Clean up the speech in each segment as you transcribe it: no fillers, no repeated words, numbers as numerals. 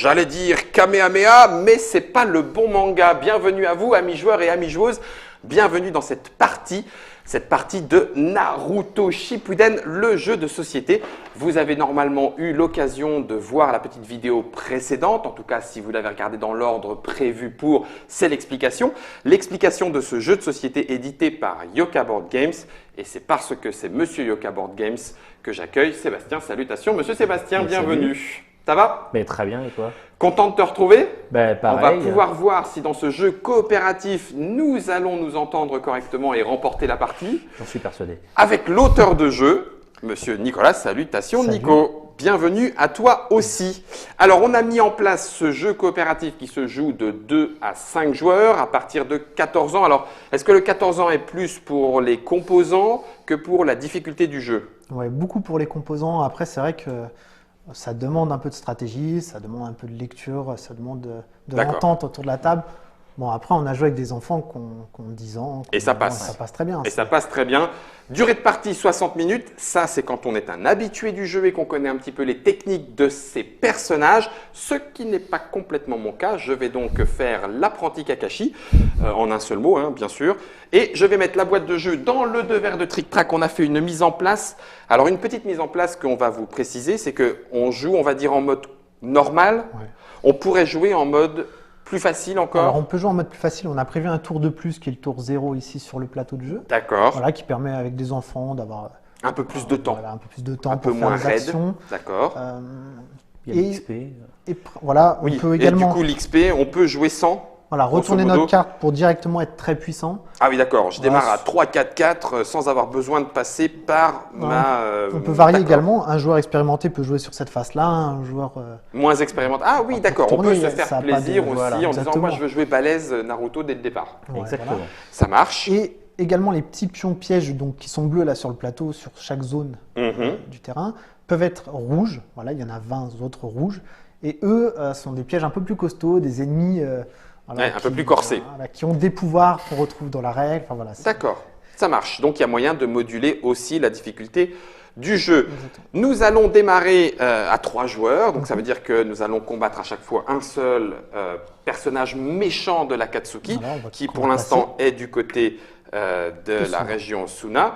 J'allais dire Kamehameha, mais c'est pas le bon manga. Bienvenue à vous, amis joueurs et amis joueuses. Bienvenue dans cette partie de Naruto Shippuden, le jeu de société. Vous avez normalement eu l'occasion de voir la petite vidéo précédente. En tout cas, si vous l'avez regardée dans l'ordre prévu pour, c'est l'explication. L'explication de ce jeu de société édité par Yoka Board Games. Et c'est parce que c'est Monsieur Yoka Board Games que j'accueille Sébastien. Salutations, Monsieur Sébastien, bienvenue. Salut. Ça va? Très bien, et toi? Content de te retrouver? Pareil. On va pouvoir voir si dans ce jeu coopératif, nous allons nous entendre correctement et remporter la partie. J'en suis persuadé. Avec l'auteur de jeu, Monsieur Nicolas. Salutations. Salut. Nico. Bienvenue à toi aussi. Alors, on a mis en place ce jeu coopératif qui se joue de 2 à 5 joueurs à partir de 14 ans. Alors, est-ce que le 14 ans est plus pour les composants que pour la difficulté du jeu? Ouais, beaucoup pour les composants. Après, c'est vrai que ça demande un peu de stratégie, ça demande un peu de lecture, ça demande de l'entente autour de la table. Bon, après, on a joué avec des enfants qui ont 10 ans. Et ça passe. Ça passe très bien. Et ça passe très bien. Durée de partie 60 minutes. Ça, c'est quand on est un habitué du jeu et qu'on connaît un petit peu les techniques de ces personnages. Ce qui n'est pas complètement mon cas. Je vais donc faire l'apprenti Kakashi, en un seul mot, hein, bien sûr. Et je vais mettre la boîte de jeu dans le devers de Trick Track. On a fait une mise en place. Alors, une petite mise en place qu'on va vous préciser, c'est qu'on joue, on va dire, en mode normal. Ouais. On pourrait jouer en mode plus facile encore. Alors, on peut jouer en mode plus facile. On a prévu un tour de plus qui est le tour 0 ici sur le plateau de jeu. D'accord. Voilà, qui permet avec des enfants d'avoir Un peu plus de temps. Voilà, un peu plus de temps Un pour peu faire moins les raide. actions. D'accord. Il y a Et- l'XP. Voilà, on Oui, peut et également du coup, l'XP, on peut jouer sans. voilà, retourner grosso modo. notre carte pour directement être très puissant. Ah oui, d'accord. Je Voilà. démarre à 3-4-4 sans avoir besoin de passer par ma. On peut varier d'accord. également. Un joueur expérimenté peut jouer sur cette face-là, un joueur Moins expérimenté. Ah oui, d'accord. On peut tourner, se ça faire a pas plaisir de- aussi voilà, en disant exactement. moi je veux jouer balèze Naruto dès le départ. ouais, Exactement. voilà. Ça marche. Et également les petits pions pièges donc, qui sont bleus là sur le plateau, sur chaque zone Mhm. du terrain, peuvent être rouges. Voilà, il y en a 20 autres rouges. Et eux sont des pièges un peu plus costauds, des ennemis voilà, Ouais, un peu plus corsés. voilà, qui ont des pouvoirs qu'on retrouve dans la règle. Enfin, voilà, c'est- D'accord. Ça marche. Donc il y a moyen de moduler aussi la difficulté du jeu. Exactement. Nous allons démarrer à 3 joueurs, donc ça veut dire que nous allons combattre à chaque fois un seul personnage méchant de l'Akatsuki, Voilà, on va qui pour commencer. l'instant est du côté de la Suna. région Suna.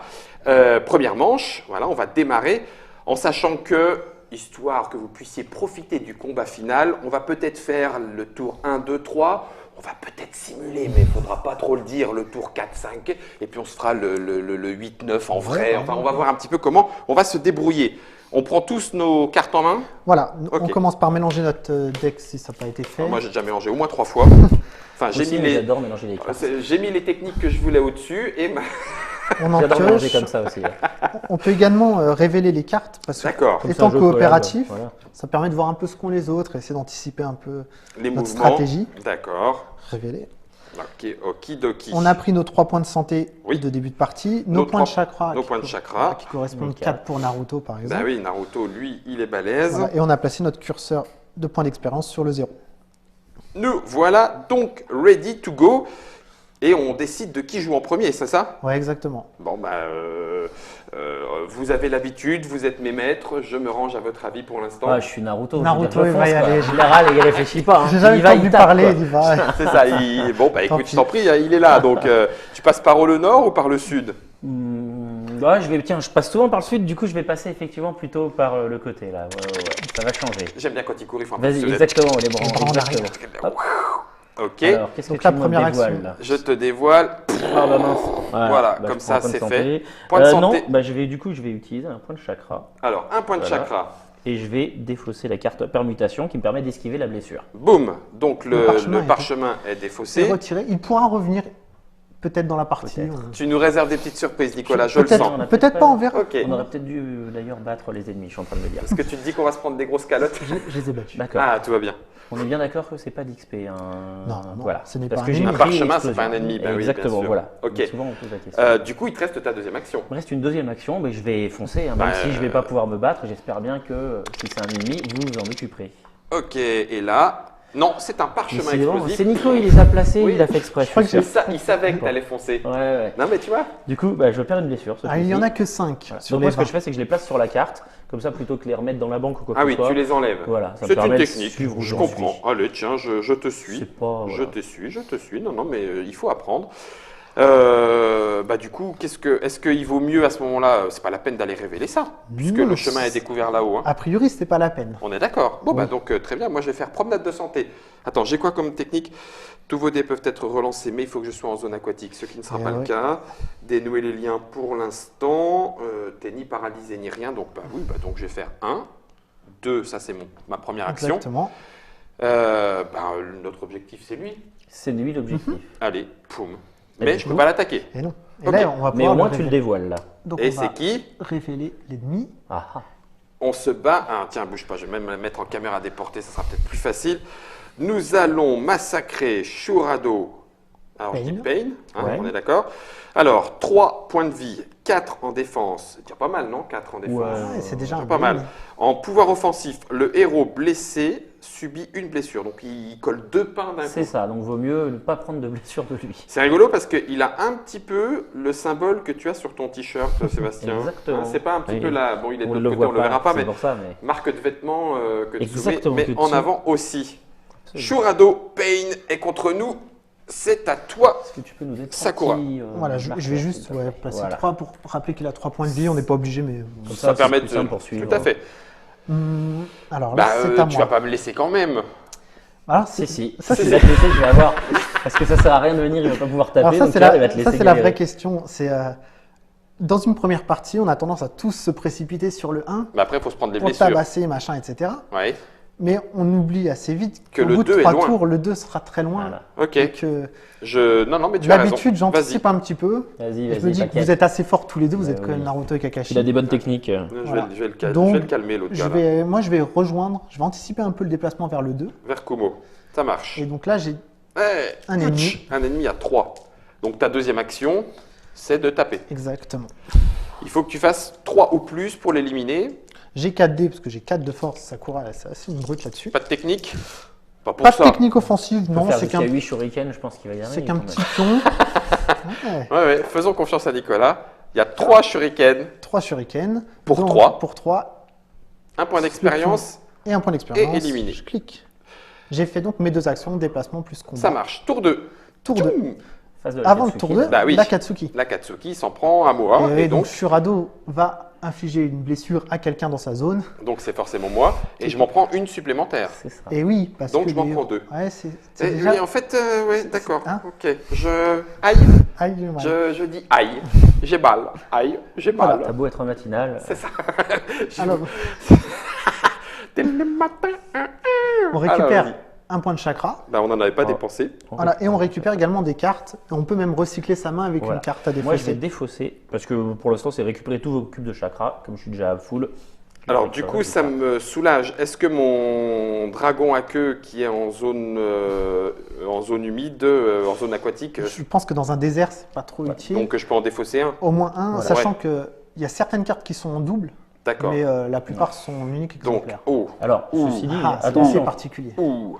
Première manche, voilà, on va démarrer en sachant que, histoire que vous puissiez profiter du combat final, on va peut-être faire le tour 1, 2, 3. On va peut-être simuler, mais il ne faudra pas trop le dire, le tour 4, 5, et puis on se fera le 8, 9 en vrai. Ouais, Enfin, ouais, on va ouais. voir un petit peu comment on va se débrouiller. On prend tous nos cartes en main. Voilà, on Ok. commence par mélanger notre deck si ça n'a pas été fait. Alors moi, j'ai déjà mélangé au moins 3 fois. Enfin, j'ai Aussi, mis, mais les... j'adore mélanger les cartes. j'ai mis les techniques que je voulais au-dessus et On en J'adore mélanger pioche. comme ça aussi. On peut également révéler les cartes parce que D'accord. Comme étant c'est un jeu coopératif, collab, voilà. ça permet de voir un peu ce qu'ont les autres, essayer d'anticiper un peu les notre mouvements. stratégie. D'accord. Révéler. Ok, okidoki. On a pris nos 3 points de santé Oui. de début de partie, Nos nos points de 3 chakra, nos qui points de co- chakra. qui correspondent Nickel. 4 pour Naruto par exemple. Bah oui, Naruto, lui, il est balèze. Voilà, et on a placé notre curseur de points d'expérience sur le 0. Nous voilà donc ready to go. Et on décide de qui joue en premier, c'est ça? Ouais, exactement. Bon, bah, vous avez l'habitude, vous êtes mes maîtres, je me range à votre avis pour l'instant. Ah, je suis Naruto. Naruto, je il veux va dire, y je fonce, aller. quoi. En général, il réfléchit pas. Hein. J'ai jamais Il eu va, le temps de il lui tape, parler, quoi. il y va. C'est ça, bon, bah Tant écoute, je pis. t'en prie, il est là. Donc, tu passes par le nord ou par le sud? Ouais, je passe souvent par le sud, du coup je vais passer effectivement plutôt par le côté là. Ouais, ça va changer. J'aime bien quand il court, il faut un peu Vas-y, se- exactement, les bras, Les bras en exactement. arrière. Hop. Ok, Alors, qu'est-ce Donc que la tu me première dévoiles action. là? je te dévoile. Ah bah mince. Voilà, bah, comme je ça, prends un point de c'est santé. fait. Point de santé. Non, bah, je vais utiliser un point de chakra Alors, un point de Voilà. chakra. et je vais défausser la carte permutation qui me permet d'esquiver la blessure. Boum. Donc, Le parchemin le est- parchemin est C'est défaussé. retiré. Il pourra revenir peut-être dans la partie. Peut-être. Tu nous réserves des petites surprises, Nicolas, je le Peut-être sens. On a peut-être pas, on verra. Ok. On aurait peut-être dû d'ailleurs battre les ennemis, je suis en train de me dire. Est-ce que tu te dis qu'on va se prendre des grosses calottes? Je les ai battus. D'accord. Ah, tout va bien. On est bien d'accord que c'est pas d'XP. Non, voilà. ce n'est Parce pas que un j'ai ennemi. Un pris parchemin, c'est l'explosion. pas un ennemi. Bah oui, bien Exactement, sûr. voilà. Ok. Mais souvent on pose la question. Du coup, il te reste ta deuxième action. Il me reste une deuxième action, mais je vais foncer, hein, même Bah, si je ne vais pas pouvoir me battre. J'espère bien que si c'est un ennemi, vous vous en occuperez. Ok, et là, Non, c'est un parchemin explosif. C'est Nico, il les a placés, Oui. il a fait exprès. je suis sûr. Il savait que tu allais foncer. Ouais. Non, mais tu vois. Du coup, je perds une blessure. ce Ah, il n'y en coup-ci. a que 5. Voilà. Donc moi, ce que je fais, c'est que je les place sur la carte, comme ça, plutôt que les remettre dans la banque ou quoi que Ah ce oui, soit. tu les enlèves. Voilà, ça me C'est une permet de technique, suivre où je j'en comprends. suis. Allez, tiens, je te suis. C'est pas, Je voilà. te suis. Non, mais il faut apprendre. Du coup, est-ce qu'il vaut mieux à ce moment-là, c'est pas la peine d'aller révéler ça, puisque Non, le chemin est découvert là-haut. Hein. A priori, c'était pas la peine. On est d'accord. Bon, Oui. donc très bien, moi je vais faire promenade de santé. Attends, j'ai quoi comme technique? Tous vos dés peuvent être relancés, mais il faut que je sois en zone aquatique, ce qui ne sera Eh pas le ouais. cas. Dénouer les liens pour l'instant. T'es ni paralysé ni rien, donc donc je vais faire 1, 2, ça c'est ma première action. Exactement. Notre objectif c'est lui. C'est lui l'objectif. Allez, poum. Et Mais du je coup peux pas l'attaquer. Et non. Et Ok. là, on va Mais pouvoir au moins, le tu le révéler. dévoiles là. Donc, Et on va c'est qui? révéler l'ennemi. Ah, ah. On se bat. Ah, tiens, bouge pas, je vais même la mettre en caméra déportée, ça sera peut-être plus facile. Nous allons massacrer Shurado. Alors, je dis Pain, hein, Ouais. on est d'accord. Alors, 3 points de vie, 4 en défense. C'est déjà pas mal, non? 4 en défense. Ouais, c'est déjà un pas bon mal. ennemi. En pouvoir offensif, le héros blessé subit une blessure. Donc, il colle 2 pains d'un C'est coup. ça, donc vaut mieux ne pas prendre de blessure de lui. C'est rigolo parce qu'il a un petit peu le symbole que tu as sur ton t-shirt, Sébastien. Exactement. Hein, c'est pas un petit Oui. peu là. Bon, il est de On ne l'autre le côté, voit on le verra pas, c'est mais pour ça, mais... marque de vêtements que tu soumets, Exactement, mais que tu en soumets. avant aussi. Shurado Pain est contre nous. C'est à toi. Est-ce que tu peux nous aider Sakura. Voilà, je vais juste placer Voilà. 3 pour rappeler qu'il a 3 points de vie. On n'est pas obligé, mais. Comme Ça permet c'est de plus simple pour suivre. Tout à fait. Alors là, c'est à Tu moi. vas pas me laisser quand même. Alors, Si. Ça, Ça, c'est c'est la laisser, je vais avoir. Parce que ça sert à rien de venir, il va pas pouvoir taper. Alors ça, donc c'est là, il va te laisser la galérer. vraie question. C'est dans une première partie, on a tendance à tous se précipiter sur le 1 Mais après, il faut se prendre des pour blessures. tabasser, machin, etc. Ouais. Mais on oublie assez vite Que qu'au le bout 2 de est 3 loin. tours, le 2 sera très loin. Voilà. Ok. Et que Non, mais tu as raison. d'habitude, Vas-y. j'anticipe un petit peu. Vas-y, Et je me dis que t'inquiète. vous êtes assez forts tous les deux. Vous Ouais, êtes quand oui. même Naruto et Kakashi. Il a des bonnes techniques. Voilà. Je vais Donc, le calmer, l'autre gars. Là. Moi, je vais rejoindre. Je vais anticiper un peu le déplacement vers le 2. Vers Kumo. Ça marche. Et donc là, j'ai Un ennemi. Un ennemi à 3. Donc ta deuxième action, c'est de taper. exactement. Il faut que tu fasses 3 ou plus pour l'éliminer. J'ai 4 dés parce que j'ai 4 de force. Sakura, là, c'est assez une brute là-dessus. Pas de technique. Pas pour Pas de ça. technique offensive, non. Faire C'est jusqu'à qu'un 8 shurikens, je pense qu'il va y arriver. c'est qu'un quand petit même. pion. Ouais. Ouais, faisons confiance à Nicolas. Il y a 3 shurikens, 3 shurikens. Pour Donc, 3. Pour 3. 1 point d'expérience. Et un point d'expérience. Et éliminé. Je clique. J'ai fait donc mes 2 actions, déplacement plus combat. Ça marche. Tour 2. Tour 2. Face de la Avant le Katsuki, tour 2, Bah oui. la Katsuki. La Katsuki s'en prend à moi. Et Et donc donc, Shurado va infliger une blessure à quelqu'un dans sa zone. c'est forcément moi. Et je m'en prends une supplémentaire. C'est ça. Et oui, parce Donc que je m'en les- prends 2. Ouais, c'est Et déjà. oui, en fait, ouais, d'accord. hein Ok. Je. Aïe. Aïe, ouais. Je dis aïe. J'ai mal. Aïe. J'ai mal. T'as beau être matinal. C'est ça. Alors, Dès le matin. on Alors, récupère vas-y. un point de chakra. Bah, on n'en avait pas Oh. dépensé. Voilà, et on récupère également des cartes. Et on peut même recycler sa main avec Voilà. une carte à Moi, je vais défausser. défausser parce que pour l'instant, c'est récupérer tous vos cubes de chakra. Comme je suis déjà à full. Alors, du coup, ça me soulage. Est-ce que mon dragon à queue qui est en zone humide, en zone aquatique, Je pense que dans un désert, c'est pas trop utile. donc je peux en défausser un? Au moins un, Voilà. sachant que il y a certaines cartes qui sont en double, D'accord. mais la plupart sont uniques Donc, exemplaires. oh. Alors, Ouh. ceci dit, Ah, c'est assez attention. particulier. Ouh.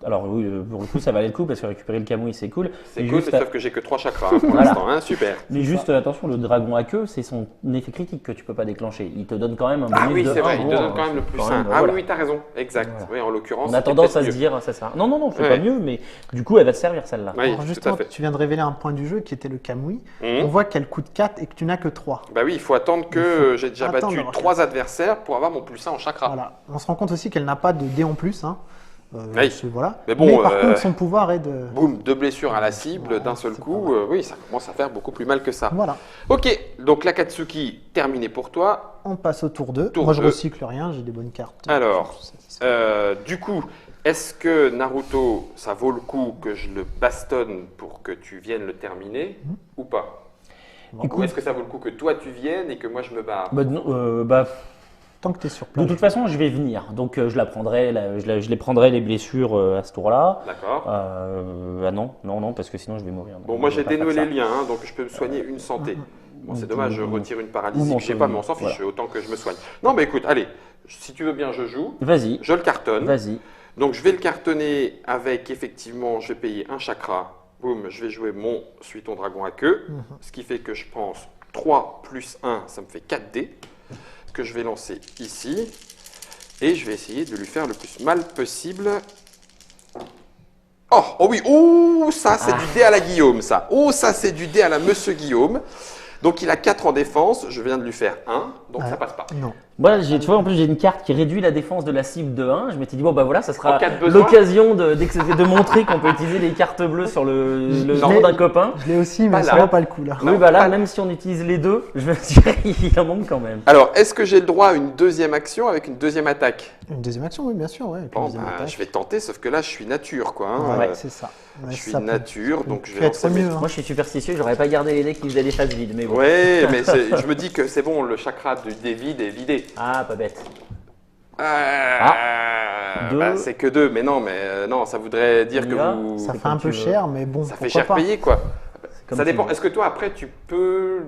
Alors, oui, pour le coup, ça valait le coup parce que récupérer le Kamui, c'est cool. C'est Mais cool, juste, mais sauf que j'ai que 3 chakras hein, pour Voilà. l'instant. Hein, super. mais juste, attention, le dragon à queue, c'est son effet critique que tu peux pas déclencher. Il te donne quand même un bonus Ah oui, de c'est vrai, 1. il te donne quand même le plus 1. Ah voilà. oui, t'as raison. Exact. Voilà. Oui, en l'occurrence. On a c'était tendance peut-être à se mieux. dire, ça sert. Non, non, c'est Ouais. pas mieux, mais du coup, elle va te servir celle-là. Oui, Alors tout à justement, fait. tu viens de révéler un point du jeu qui était le Kamui. Hum. On voit qu'elle coûte 4 et que tu n'as que 3. Bah oui, il faut attendre que j'ai déjà attendre battu d'avoir 3 adversaires pour avoir mon plus 1 en chakra. Voilà. On se rend compte aussi qu'elle n'a pas de dé en plus. Hein. Oui. Voilà. Mais bon, par contre, son pouvoir est de. Boum, 2 blessures à la cible Ouais, d'un seul c'est coup. pas mal. Oui, ça commence à faire beaucoup plus mal que ça. Voilà. Ok, donc la Katsuki, terminée pour toi. On passe au tour 2. Tour Moi, je 2. recycle rien, j'ai des bonnes cartes. Alors, Je suis satisfait. Du coup, est-ce que Naruto, ça vaut le coup que je le bastonne pour que tu viennes le terminer ou pas? Ou est-ce que ça vaut le coup que toi tu viennes et que moi je me barre? Bah, non, bah, Tant que tu es sur de place. toute façon, je vais venir. Donc, je la prendrai, je les prendrai les blessures à ce tour-là. D'accord. Ah non, parce que sinon je vais mourir. Bon, Donc, moi je j'ai vais pas dénoué faire les ça. liens, hein, donc je peux me soigner une santé. Bon, c'est Ou- dommage, je ou- retire une ou paralysie, mon je sais pas, mais on s'en voilà. fiche, autant que je me soigne. Non, mais écoute, allez, si tu veux bien, je joue, Vas-y, je le cartonne. vas-y. Donc je vais le cartonner avec, effectivement, je vais payer un chakra. Boum, je vais jouer mon Suiton Dragon à queue. Ce qui fait que je pense 3 plus 1, ça me fait 4 dés. Que je vais lancer ici. Et je vais essayer de lui faire le plus mal possible. Oh, oh oui, oh, ça c'est du dé à la Guillaume, ça. Oh, ça c'est du dé à la Monsieur Guillaume. Donc il a 4 en défense, je viens de lui faire 1, donc ça passe pas. Non. Moi, tu vois, en plus, j'ai une carte qui réduit la défense de la cible de 1. Je m'étais dit, bon, bah voilà, ça En sera cas de besoin. l'occasion de montrer qu'on peut utiliser les cartes bleues sur le Non. nom d'un copain. Je l'ai aussi, Pas mais ça là. vaut pas le coup là. Non, Oui, bah là, pas- même si on utilise les deux, je me dirais qu'il en manque quand même. Alors, est-ce que j'ai le droit à une deuxième action avec une deuxième attaque? Une deuxième action, oui, bien sûr. Ouais, avec une Bon, deuxième bah, attaque. je vais tenter, sauf que là, je suis nature, quoi. Hein. Ouais, c'est ça. Ouais, Je suis ça peut- nature, ça donc peut je vais être lancer mes... mieux. Hein. Moi, je suis superstitieux, j'aurais pas gardé les dés qui faisaient des phases vides, mais bon. Ouais, mais je me dis que c'est bon, le chakra des vides est vidé. Ah, pas bête. Bah, Deux. c'est que 2, mais non, ça voudrait dire On y que va vous... Ça C'est fait comme un tu peu veux. cher, mais bon, Ça fait pourquoi cher pas. payer, quoi. Comme Ça tu dépend. veux. Est-ce que toi, après, tu peux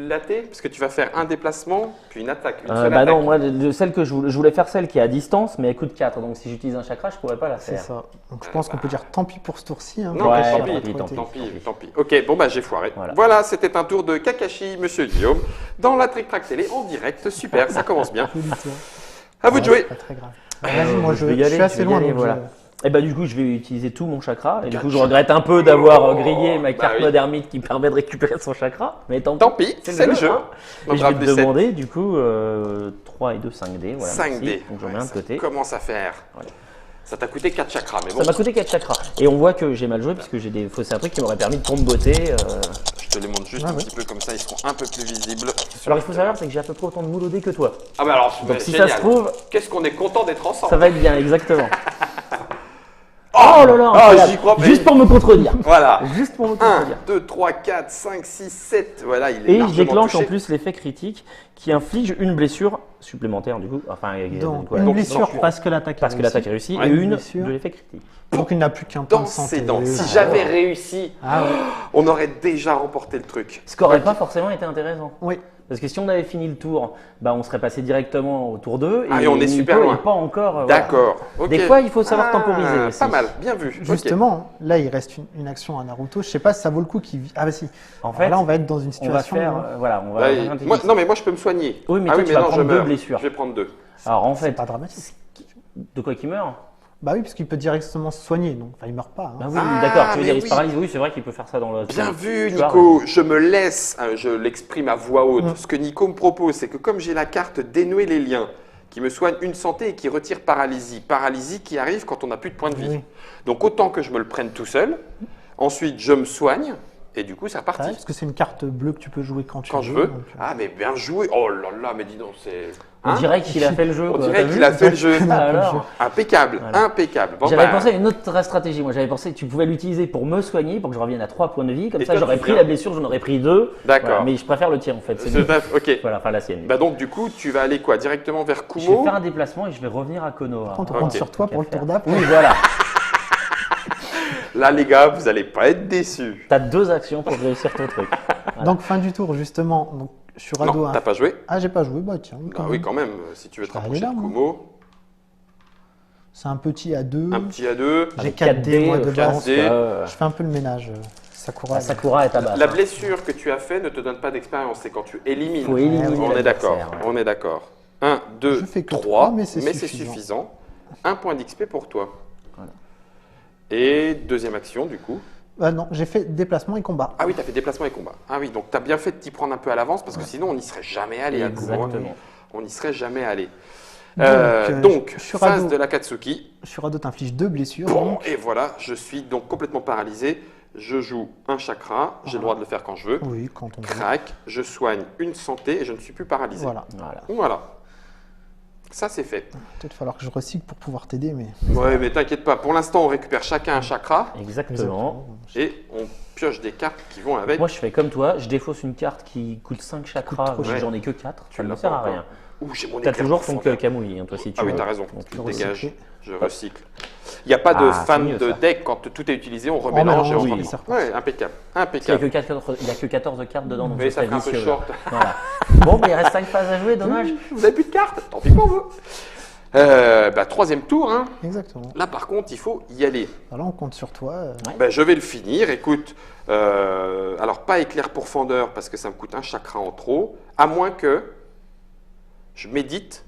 latter? Parce que tu vas faire un déplacement, puis une attaque. Une seule Bah attaque. non, moi, celle que je voulais faire celle qui est à distance, mais elle coûte 4. Donc si j'utilise un chakra, je pourrais pas la C'est faire. ça. Donc je pense qu'on peut dire tant pis pour ce tour-ci. Hein, Non, Ouais, mais tant tant pis, pis, tant tant pis, pis. tant pis. Ok, bon, bah j'ai foiré. Voilà. Voilà, c'était un tour de Kakashi, Monsieur Guillaume, dans la Trick Track Télé, en direct. Super, ça commence bien. Joli tour. À vous de Ouais, jouer. c'est pas très grave. Vas-y, moi je vais y aller, suis assez je vais y loin. aller, Donc voilà. je- Et bah du coup, je vais utiliser tout mon chakra. Et du coup, je Quatre regrette un peu d'avoir grillé ma Bah carte oui. mode ermite qui permet de récupérer son chakra. Mais tant Pis, c'est le jeu. hein. Donc, Et je vais rappelez te sept. demander du coup 3 et 2, 5 dés. Voilà, 5 merci. dés. Donc j'en mets Ouais, un de ça côté. commence à faire. Voilà. Ça t'a coûté 4 chakras, mais bon, Ça m'a coûté 4 chakras. Et on voit que j'ai mal joué puisque j'ai des fausses trucs qui m'auraient permis de comboter. je te les montre juste Ah un ouais. petit peu comme ça, ils seront un peu plus visibles. Alors il faut savoir c'est que j'ai à peu près autant de moules au dé que toi. Ah bah alors, Donc si génial. ça se trouve, Qu'est-ce qu'on est content d'être ensemble. ça va être bien, exactement. Oh là là, Oh, incroyable. j'y crois pas. Juste pour me contredire. Voilà. Juste pour me 1, contredire. 2, 3, 4, 5, 6, 7. Voilà, il est Et je largement déclenche en touché. plus l'effet critique qui inflige une blessure supplémentaire du coup. Enfin, Donc, voilà. une Donc, blessure donc, parce que l'attaque Parce que l'attaque est réussie Ouais. et une Blessure. de l'effet critique. Donc il n'a plus qu'un point Dans de santé. ses dents. Si Voilà. j'avais réussi, Ah ouais. on aurait déjà remporté le truc. Ce qui n'aurait pas forcément été intéressant. Oui. Parce que si on avait fini le tour, bah on serait passé directement au tour 2 Ah, et on est Nico super loin. est pas encore. Voilà. D'accord. ok. Des fois, il faut savoir temporiser aussi. Pas mal, bien vu. Ok. Justement, là il reste une action à Naruto. Je sais pas si ça vaut le coup qu'il. Ah bah si. En Alors fait, là on va être dans une on va situation. faire. hein. Voilà, on va. Bah, faire un petit- moi- non, mais moi je peux me soigner. Oui, mais ah toi, oui, tu vas non, prendre je deux meurs. blessures. Je vais prendre 2. Alors en C'est fait, pas dramatique. de quoi qu'il meurt. Bah oui, parce qu'il peut directement se soigner, donc enfin, il meurt pas. hein. Bah oui, Ah, d'accord. Tu veux mais dire, il se oui. paralyse. Oui, c'est vrai qu'il peut faire ça dans le. Bien vu, Tu as Nico. Je me laisse, je l'exprime à voix haute. Mm. Ce que Nico me propose, c'est que comme j'ai la carte dénouer les liens, qui me soigne une santé et qui retire paralysie. Paralysie qui arrive quand on n'a plus de points de vie. Oui. Donc autant que je me le prenne tout seul. Ensuite, je me soigne. Et du coup, c'est Ouais, reparti. parce que c'est une carte bleue que tu peux jouer quand tu Quand veux. je veux. donc, Ah, mais bien joué. Oh là là, mais dis donc, c'est. On Hein dirait qu'il a fait le jeu. On quoi. dirait T'as qu'il vu a fait le jeu. Ah, alors. Impeccable, Voilà. impeccable. Bon, J'avais bah, pensé à une autre stratégie. Moi, j'avais pensé que tu pouvais l'utiliser pour me soigner, pour que je revienne à 3 points de vie. Comme Et ça, toi, j'aurais tu pris viens. la blessure, j'en aurais pris 2. D'accord. Mais je préfère le tien en fait. C'est mieux. Ok. Voilà, enfin la sienne. Bah donc du coup, tu vas aller quoi? Directement vers Je vais Kumo? faire un déplacement et je vais revenir à Konoha. on te Ok. compte sur toi pour le tour d'après. Oui, voilà. Là les gars, vous allez pas être déçus. T'as 2 actions pour réussir ton truc. Voilà. Donc fin du tour, justement. Donc, je suis radeau. Non, t'as pas joué? Ah, j'ai pas joué. Bah tiens. Ah oui, quand même, si tu veux te Ça va rapprocher de aller là, moi. Kumo. C'est un petit à 2. Un petit à 2. J'ai Avec 4 dés, moi, de je base. pense dés. que, Je fais un peu le ménage. Sakura. la Sakura est à base. La blessure que tu as fait ne te donne pas d'expérience, c'est quand tu élimines. Faut éliminer On est d'accord, l'adversaire, ouais. on est d'accord. 1, 2, Je fais que 3, trois, mais mais c'est c'est suffisant. Un point d'XP pour toi. Voilà. Et deuxième action du coup. Ah non, j'ai fait déplacement et combat. Ah oui, tu as fait déplacement et combat. Ah oui, donc tu as bien fait de t'y prendre un peu à l'avance parce que sinon on n'y serait jamais allé à Kumo. Exactement. On n'y serait jamais allé. Donc, Donc, je suis phase radeau. de l'Akatsuki. Shurado t'inflige 2 blessures. Bon, donc. et voilà, je suis donc complètement paralysé. Je joue un chakra, j'ai le droit de le faire quand je veux. Oui, quand on veut. Crac, je soigne une santé et je ne suis plus paralysé. Voilà. Voilà. Voilà. Ça, c'est fait. Peut-être falloir que je recycle pour pouvoir t'aider, mais. Ouais, mais t'inquiète pas. Pour l'instant, on récupère chacun un chakra Exactement. et on pioche des cartes qui vont avec. Moi, je fais comme toi, je défausse une carte qui coûte 5 chakras, trop cher. j'en ai que 4, Tu ça ne l'as me sert pas à encore. rien. Ouh, j'ai mon T'as éclair toujours ton profondeur. Kamui, hein, toi, si tu Ah oui, veux. t'as raison. Donc, Tu le dégages. recycler. Je recycle. Il n'y a pas de Ah, c'est fan mieux, de ça. deck quand tout est utilisé, on remélange et on oui, remet. ça repart. Ouais, impeccable. Il n'y a Impeccable. que 14 cartes dedans, donc Oui, ce ça serait fait un peu vicieux, là. short. Voilà. Bon, mais il reste 5 phases à jouer, dommage. Vous n'avez plus de cartes, tant pis pour vous. Troisième tour. Hein. Exactement. Là, par contre, il faut y aller. Alors là, on compte sur toi. Je vais le finir. Écoute, alors pas éclair pourfendeur parce que ça me coûte un chakra en trop, à moins que je médite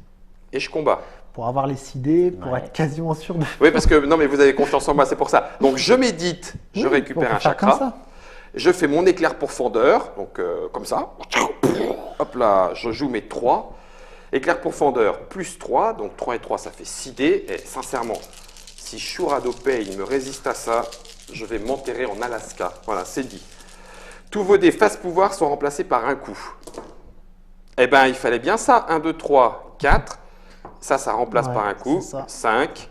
et je combats. Pour avoir les idées, pour Ouais. être quasiment sûr de. Oui, parce que non, mais vous avez confiance en moi, c'est pour ça. Donc je médite, je Oui, récupère on un peut faire comme chakra, ça. je fais mon éclair pourfendeur, donc comme ça. Hop là, je joue mes 3. Éclair pourfendeur plus 3, donc 3 et 3, ça fait 6 dés. Et sincèrement, si Shuradopei me résiste à ça, je vais m'enterrer en Alaska. Voilà, c'est dit. Tous vos dés face pouvoir sont remplacés par un coup. Eh bien, il fallait bien ça. 1, 2, 3, 4. Ça remplace Ouais, par un coup. c'est ça. 5.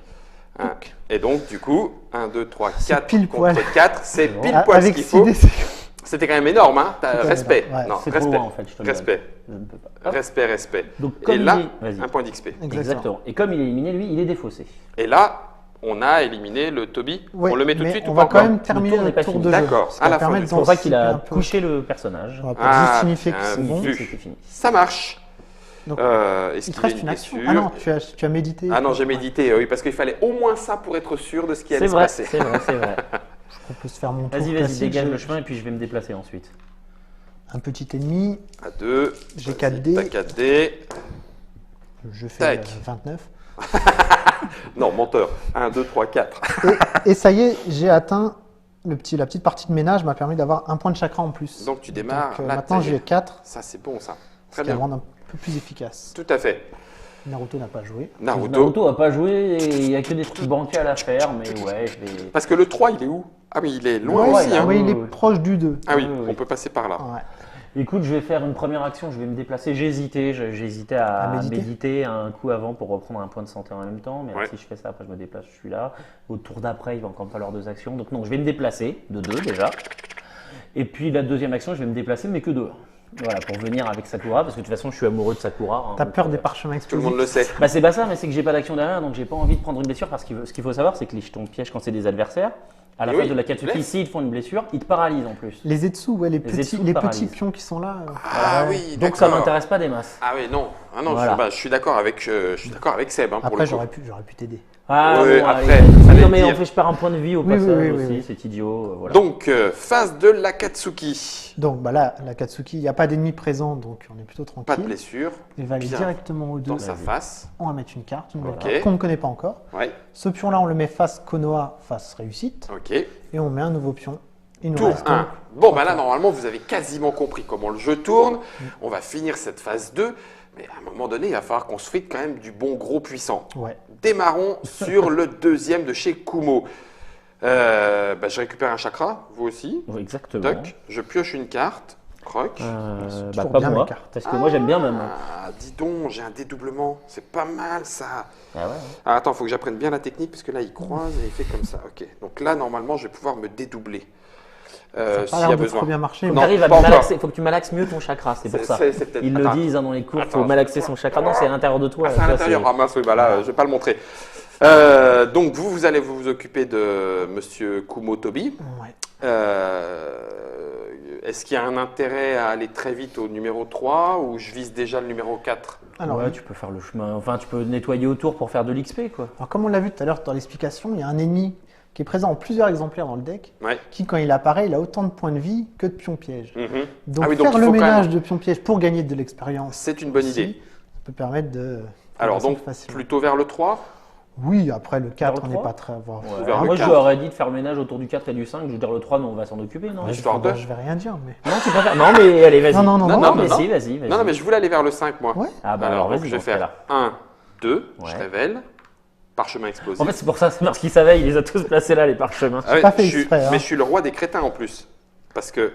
Et donc, du coup, 1, 2, 3, 4 pile poil. contre 4. C'est bon. pile poil ce Avec qu'il faut. 6 dés, C'était quand même énorme, hein. C'était Respect. énorme, ouais. Non, C'est trop respect. loin en fait, je te le donne. Respect. Je ne peux pas. Hop. Respect. Donc, Et comme là, il est... Vas-y. un point d'XP. Exactement. Et comme il est éliminé, lui, il est défaussé. Et là, on a éliminé le Toby. Ouais, on le met tout de mais suite on ou va pas quand encore même terminer n'est le pas tour fini. de jeu. D'accord, Ce qui à va la fin permettre du C'est pour ça qu'il d'anticiper un a peu. couché le personnage. Voilà, pour Ah, juste signifier que bien c'est bon. vu. C'était fini. Ça marche. Donc, Est-ce il te qu'il y a reste une action. blessure Ah non, tu as médité. Ah non, j'ai médité, oui, parce qu'il fallait au moins ça pour être sûr de ce qui allait C'est se vrai, passer. c'est vrai, c'est vrai. On peut se faire mon tour Vas-y, classique. dégage J'ai le chemin et puis je vais me déplacer ensuite. Un petit ennemi, À 2. J'ai 4 dés. T'as 4 dés. je fais Tac. 29. Non, menteur. 1, 2, 3, 4. Et ça y est, j'ai atteint la petite partie de ménage, m'a permis d'avoir un point de chakra en plus. Donc tu démarres. Donc, là, maintenant t'as- j'ai 4, Ça, c'est bon, ça. ce Très qui va bien. rendre un peu plus efficace. Tout à fait. Naruto n'a pas joué. Naruto. Naruto a pas joué et il n'y a que des trucs bancals à faire, mais ouais, je vais. Parce que le 3, il est où? Ah oui, il est loin Ouais, aussi. Hein. ouais, il est oui. proche du 2. Ah oui, Oui, oui. on peut passer par là. Ouais. Écoute, je vais faire une première action, je vais me déplacer. J'ai hésité à À méditer. méditer un coup avant pour reprendre un point de santé en même temps. Mais Ouais. si je fais ça, après je me déplace, je suis là. Au tour d'après, il va encore me falloir 2 actions. Donc non, je vais me déplacer de 2 déjà. Et puis la deuxième action, je vais me déplacer, mais que 2. Voilà, pour venir avec Sakura, parce que de toute façon, je suis amoureux de Sakura. Hein, T'as donc, peur des parchemins Tout le explosifs. monde le sait. Bah c'est pas ça, mais c'est que j'ai pas d'action derrière, donc j'ai pas envie de prendre une blessure parce que ce qu'il faut savoir, c'est que les jetons de piège, quand c'est des adversaires, à la Et phase oui, de la ils Katsuki, blessent. s'ils te font une blessure, ils te paralysent en plus. Les Zetsu, ouais, les Zetsu petits paralysent. pions qui sont là. Ah Ouais. oui, Donc ça d'accord. m'intéresse pas des masses. Ah oui, non. Ah non, Voilà. je suis d'accord avec Seb. Hein, pour Après, le coup. j'aurais pu t'aider. Ah Ouais, bon, après, allez. fallait Non le mais en dire. fait, je perds un point de vie au Oui, oui, passage oui, oui, aussi, oui. c'est idiot. Voilà. Donc, phase de l'Akatsuki. Donc bah là, la Katsuki, il n'y a pas d'ennemi présent, donc on est plutôt Pas de tranquille. blessure. Il va aller Bien. directement au 2. Dans sa face. On va mettre une carte, une belle Ok. carte qu'on ne connaît pas encore. Ouais, Ce pion-là, on le met face Konoha, face réussite. ok. Et on met un nouveau pion. Il nous Tour reste 1. donc Bon, bah là, normalement, vous avez quasiment compris comment le jeu tourne. On va finir cette phase 2. Mais à un moment donné, il va falloir qu'on se frite quand même du bon gros puissant. Ouais. Démarrons sur le deuxième de chez Kumo. Je récupère un chakra, vous aussi. Oui, exactement. Toc, je pioche une carte. Croc. toujours Pas bien, moi, mes cartes. parce que moi j'aime bien même. Ah, dis donc, j'ai un dédoublement. C'est pas mal ça. Ah ouais. Ah, attends, faut que j'apprenne bien la technique parce que là, il croise et il fait comme ça. Ok. Donc là, normalement, je vais pouvoir me dédoubler. Ça a S'il pas y a l'air de besoin. trop bien marcher. Faut que Non, t'arrives à pas encore. malaxer, faut que tu malaxes mieux ton chakra, c'est pour ça. C'est peut-être- Ils le attends. disent hein, dans les cours, Attends, faut malaxer son chakra. Non, c'est à l'intérieur de toi. Ah, c'est à ça, l'intérieur. Ah mince, oui, bah là, je vais pas le montrer. Donc vous allez vous occuper de Monsieur Kumo Tobi. Ouais. Est-ce qu'il y a un intérêt à aller très vite au numéro 3 ou je vise déjà le numéro 4? Alors, ouais, tu peux faire le chemin, enfin tu peux nettoyer autour pour faire de l'XP quoi. alors, comme on l'a vu tout à l'heure dans l'explication, il y a un ennemi qui est présent en plusieurs exemplaires dans le deck, Ouais. qui quand il apparaît, il a autant de points de vie que de pions pièges. Mhm. Donc Ah oui, donc faire il le faut quand ménage même- de pions pièges pour gagner de l'expérience, C'est une bonne aussi, idée. ça peut permettre de Alors progresser donc plus facilement. plutôt vers le 3. Oui, après le 4, Vers le on n'est 3? pas très à voir. Ouais. Vers le Moi je 4. lui aurais dit de faire le ménage autour du 4 et du 5, je veux dire le 3, mais on va s'en occuper, non Ouais, Histoire je, de- je vais rien dire, mais. Non, tu préfères Non, mais allez, vas-y. Non, non, non, Non, non. non, mais non. si, vas-y. Non, non, mais je voulais aller vers le 5 moi. Ouais. Ah bah alors donc, vas-y, je vais dans ce faire cas-là. 1, 2, je Ouais. révèle, parchemin explosif. En fait, c'est pour ça, c'est parce qu'il savait, il les a tous placés là, les parchemins. Ah ouais, pas fait je suis- exprès, hein. Mais je suis le roi des crétins en plus. Parce que.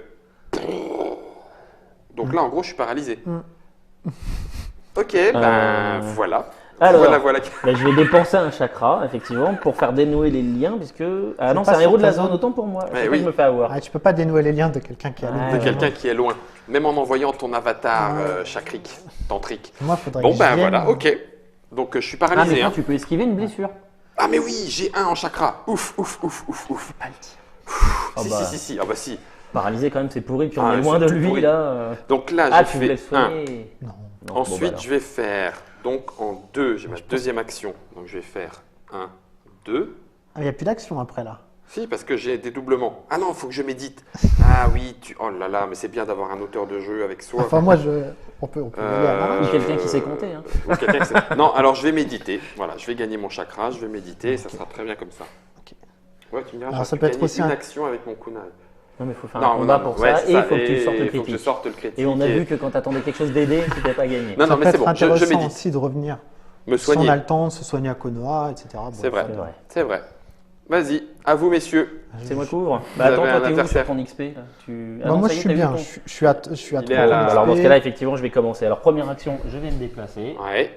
Donc là, en gros, je suis paralysé. Ok, ben voilà. Alors, Voilà. bah, je vais dépenser un chakra, effectivement, pour faire dénouer les liens, puisque... Ah non, pas c'est un sur héros de la ta zone, zone. autant pour moi. Ouais, C'est oui. je me fais avoir. Ah, tu peux pas dénouer les liens de quelqu'un qui a Ouais, De le quelqu'un qui est loin. Même en envoyant ton avatar chakrique, tantrique. Moi, faudrait Bon, que ben je vienne. voilà, ok. Donc je suis Ah, mais paralysé. toi, hein. tu peux esquiver une blessure. Ah, mais oui, j'ai 1 en chakra. Ouf. Pas le tir. Ah Si, bah. si. Ah bah si. Paralysé quand même, c'est pourri. Puis on Ah, est loin c'est de tout lui pourri. là. Donc là, Ah, j'ai tu voulais fait 1. soigner. Non. Non, Ensuite, bon, bah, je vais faire, donc en 2, j'ai ma deuxième action. Donc je vais faire 1, 2. Ah, il n'y a plus d'action après là. Si, parce que j'ai des doublements. Ah non, il faut que je médite. Ah oui, oh là là, mais c'est bien d'avoir un auteur de jeu avec soi. Enfin, moi, on peut y aller à l'arrache. Ou quelqu'un qui sait compter, hein. Ou quelqu'un qui sait- Non, alors je vais méditer. Voilà, je vais gagner mon chakra, je vais méditer, et ça sera très bien comme ça. Ok. Ouais, tu me diras, Alors, j'aurais ça pu peut être gagner aussi une un- action avec mon kunai. Non, mais il faut faire un combat pour ouais, ça. c'est Et il faut que tu sortes le il faut que je critique. sorte le critique. Et on a vu que quand tu attendais quelque chose d'aider, tu n'avais pas gagné. Non, Ça non, mais peut c'est être bon, je intéressant médite. aussi de revenir. Me Si on soigner. a le temps de se soigner à Konoha, etc. Bon, C'est vrai. C'est vrai. C'est vrai. Vas-y, à vous, messieurs. C'est moi couvre. Vous Bah attends, avez toi un t'es où adversaire. sur ton XP là Bah, moi, je suis bien. Je suis à Il 3 est à la- Alors dans ce XP. cas-là, effectivement, je vais commencer. Alors première action, je vais me déplacer. Ouais,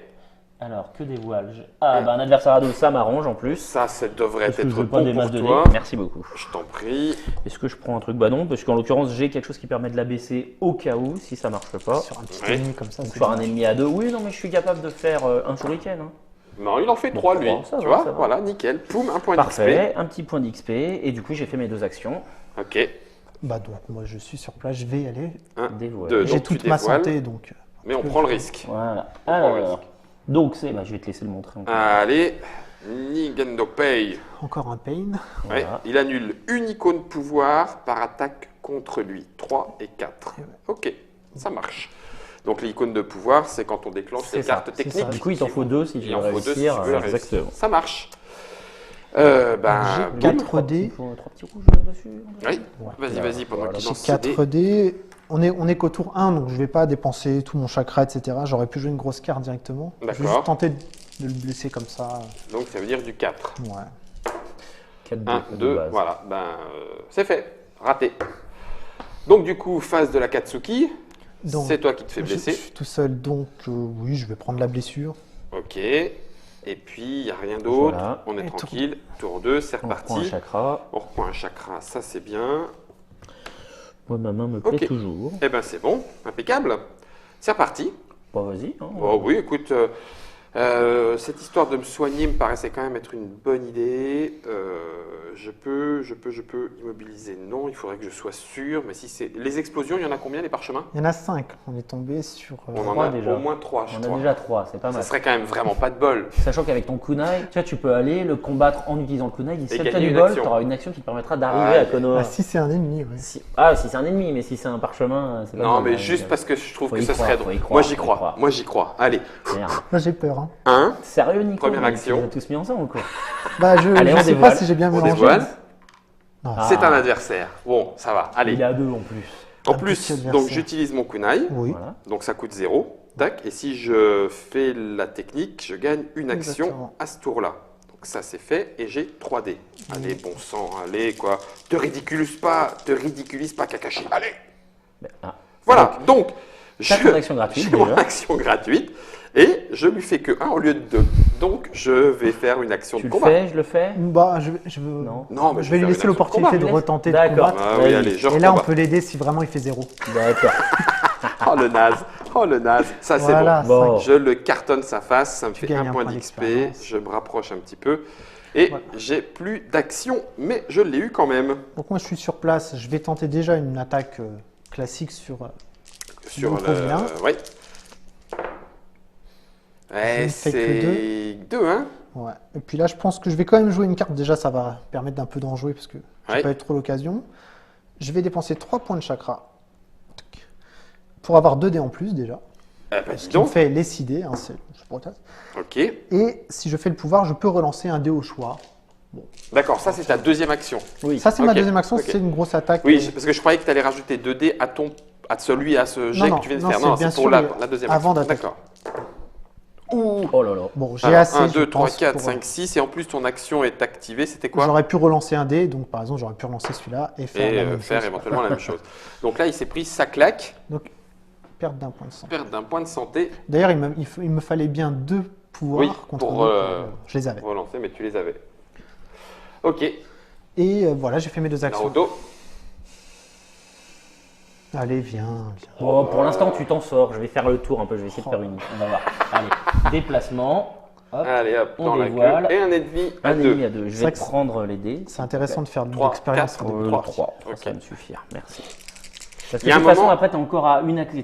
Alors que dévoile je Ah bah un adversaire à 12, ça m'arrange en plus. ça devrait Parce que je être veux pas des bon masses pour de toi. dés. Merci beaucoup. Je t'en prie. Est-ce que je prends un truc? Bah non, parce qu'en l'occurrence, j'ai quelque chose qui permet de l'abaisser au cas où, si ça marche pas. Sur un petit Ouais. ennemi comme ça. Donc c'est sur un dommage. ennemi à 2, oui, non mais je suis capable de faire un shuriken. Hein. Non, il en fait 3, lui. trois, ça Tu va, vois, ça va. voilà, nickel. Poum, un point Parfait, un petit point d'XP, et du coup j'ai fait mes 2 actions. d'XP. Ok. Bah, donc, moi, je suis sur place, je vais y aller. Dévoile. deux. J'ai Donc, tu toute ma dévoiles. santé, donc. Mais on prend le risque. Voilà. prend le Alors, risque. donc c'est, bah, je vais te laisser le montrer. encore. Allez, Nigendo Pay. Encore un pain. Ouais, Voilà. il annule une icône pouvoir par attaque contre lui. 3 et 4. Et ouais. Ok, ça marche. Donc l'icône de pouvoir, c'est quand on déclenche C'est les ça, cartes c'est techniques. ça. Du coup, il t'en faut 2 si tu Il veux en faut 2 si tu réussir. veux la réussir. Exactement. Ça marche. Ben, J'ai boum. 4 dés. 3 petits rouges dessus. Oui, Ouais. vas-y, vas-y, pendant Voilà. qu'il J'ai lance ses 4 dés. dés. On est qu'au tour 1, donc je vais pas dépenser tout mon chakra, etc. J'aurais pu jouer une grosse carte directement. Je vais D'accord. juste tenter de le blesser comme ça. Donc ça veut dire du 4. Ouais. 4 1, 2, voilà. Ben, c'est fait. Raté. Donc du coup, phase de la Katsuki. Donc, C'est toi qui te fais Je blesser. suis tout seul, donc oui, je vais prendre la blessure. Ok. Et puis, il n'y a rien d'autre. Voilà. On est Et tour tranquille. Tour 2, c'est On reprend un reparti. chakra. On reprend un chakra, ça c'est bien. Moi, ma main me plaît Ok. toujours. Eh ben c'est bon, impeccable. C'est reparti. Bon, vas-y. Hein. Oh oui, écoute, cette histoire de me soigner me paraissait quand même être une bonne idée. Je peux immobiliser. Non, il faudrait que je sois sûr. Mais si c'est les explosions, il y en a combien les parchemins? Il y en a 5. On est tombé sur. On en trois a déjà. au moins 3, je On a crois. déjà 3, c'est pas Ça mal. serait quand même vraiment pas de bol. Sachant qu'avec ton kunai, tu vois, tu peux aller le combattre en utilisant le kunai. Et si tu as gagner du une bol, action. tu auras une action qui te permettra d'arriver Ah, à Konoha. Ah, si c'est un ennemi, oui. Si c'est un ennemi, mais si c'est un parchemin, c'est pas Non, mal, mais hein. juste parce que je trouve Faut que y ce croire, serait faut drôle. y croire, Moi j'y faut y crois. croire. Moi j'y crois. Allez, Merde. Là, j'ai peur. Hein. 1, Sérieux, Nico? Première Mais action. Tu les as tous mis ensemble ou quoi? Bah, je Allez, on sais dévoile. pas si j'ai bien on mélangé. dévoile. Non, Ah. C'est un adversaire. Bon, ça va. Allez. Il est à 2 en plus. En un plus, petit adversaire. donc j'utilise mon kunai. Oui. Voilà. Donc ça coûte 0. Tac. Et si je fais la technique, je gagne une action Exactement. à ce tour-là. Donc ça c'est fait et j'ai 3 dés. Allez, bon sang, allez quoi. Te ridiculise pas Kakashi. Allez. Ben, ah. Voilà. Donc, T'as ton action gratuite, j'ai mon déjà. action gratuite et je lui fais que 1 au lieu de 2. Donc je vais faire une action Tu de le combat. fais, je le fais? Bah, je veux. Non. Non, mais Je vais lui faire une laisser action de l'opportunité de combat. retenter de D'accord. combattre. Ah oui, Vas-y. allez, je Et là, on recombat. peut l'aider si vraiment il fait 0. D'accord. Oh le naze. Oh le naze. Ça c'est Voilà, bon. Bon. Je le cartonne sa face, ça me Tu fait gagnes un un point point d'XP, d'expérience. je me rapproche un petit peu et Voilà. j'ai plus d'action, mais je l'ai eu quand même Donc, moi, je suis sur place. Je vais tenter déjà une attaque classique sur. sur me convient. Ouais. Je Ouais, ne fais que c'est 2, hein. Ouais. Et puis là, je pense que je vais quand même jouer une carte. Déjà, ça va permettre d'un peu d'en jouer parce que j'ai Ouais. pas eu trop l'occasion. Je vais dépenser 3 points de chakra pour avoir 2 dés en plus déjà. Eh ben, Ce dis qui me donc. fait les 6 dés. Hein, je proteste. Ok. Et si je fais le pouvoir, je peux relancer un dé au choix. D'accord, ça c'est ta deuxième action. Oui. Ça, c'est ma Ok, deuxième action. ok. C'est une grosse attaque. Oui, parce que je croyais que tu allais rajouter 2 dés à ce jet Non, que tu viens de non, faire. c'est Non, bien c'est pour sûr la deuxième avant action. d'attaquer. D'accord. Ouh. Oh là là. Bon, j'ai Alors, assez. 1, je 2, 3, pense, 4, pour- 5, 6 et en plus ton action est activée, c'était quoi? J'aurais pu relancer un dé. Donc, par exemple, j'aurais pu relancer celui-là et faire Et la même faire chose. éventuellement la même chose. Donc là, il s'est pris sa claque, Donc, perte d'un point de sang. perte d'un point de santé, D'ailleurs, il me fallait bien 2 pouvoirs Oui, contre pour, deux, je les avais. relancer, mais tu les avais. Ok, Et voilà, j'ai fait mes 2 actions. Naruto. Allez, viens. Bon, pour l'instant, tu t'en sors. Je vais faire le tour un peu. Je vais essayer de faire une. On va voir. Allez. Déplacement. Hop, Allez, hop, on dans la dévoile. queue. Et un ennemi à Un ennemi 2. à 2. Je C'est vais vrai que prendre les dés. C'est intéressant de faire de 3, l'expérience 4, sur des parties. 3. Ok. Ça va me suffire. Merci. Parce Il que y de a toute un façon, moment- après, t'es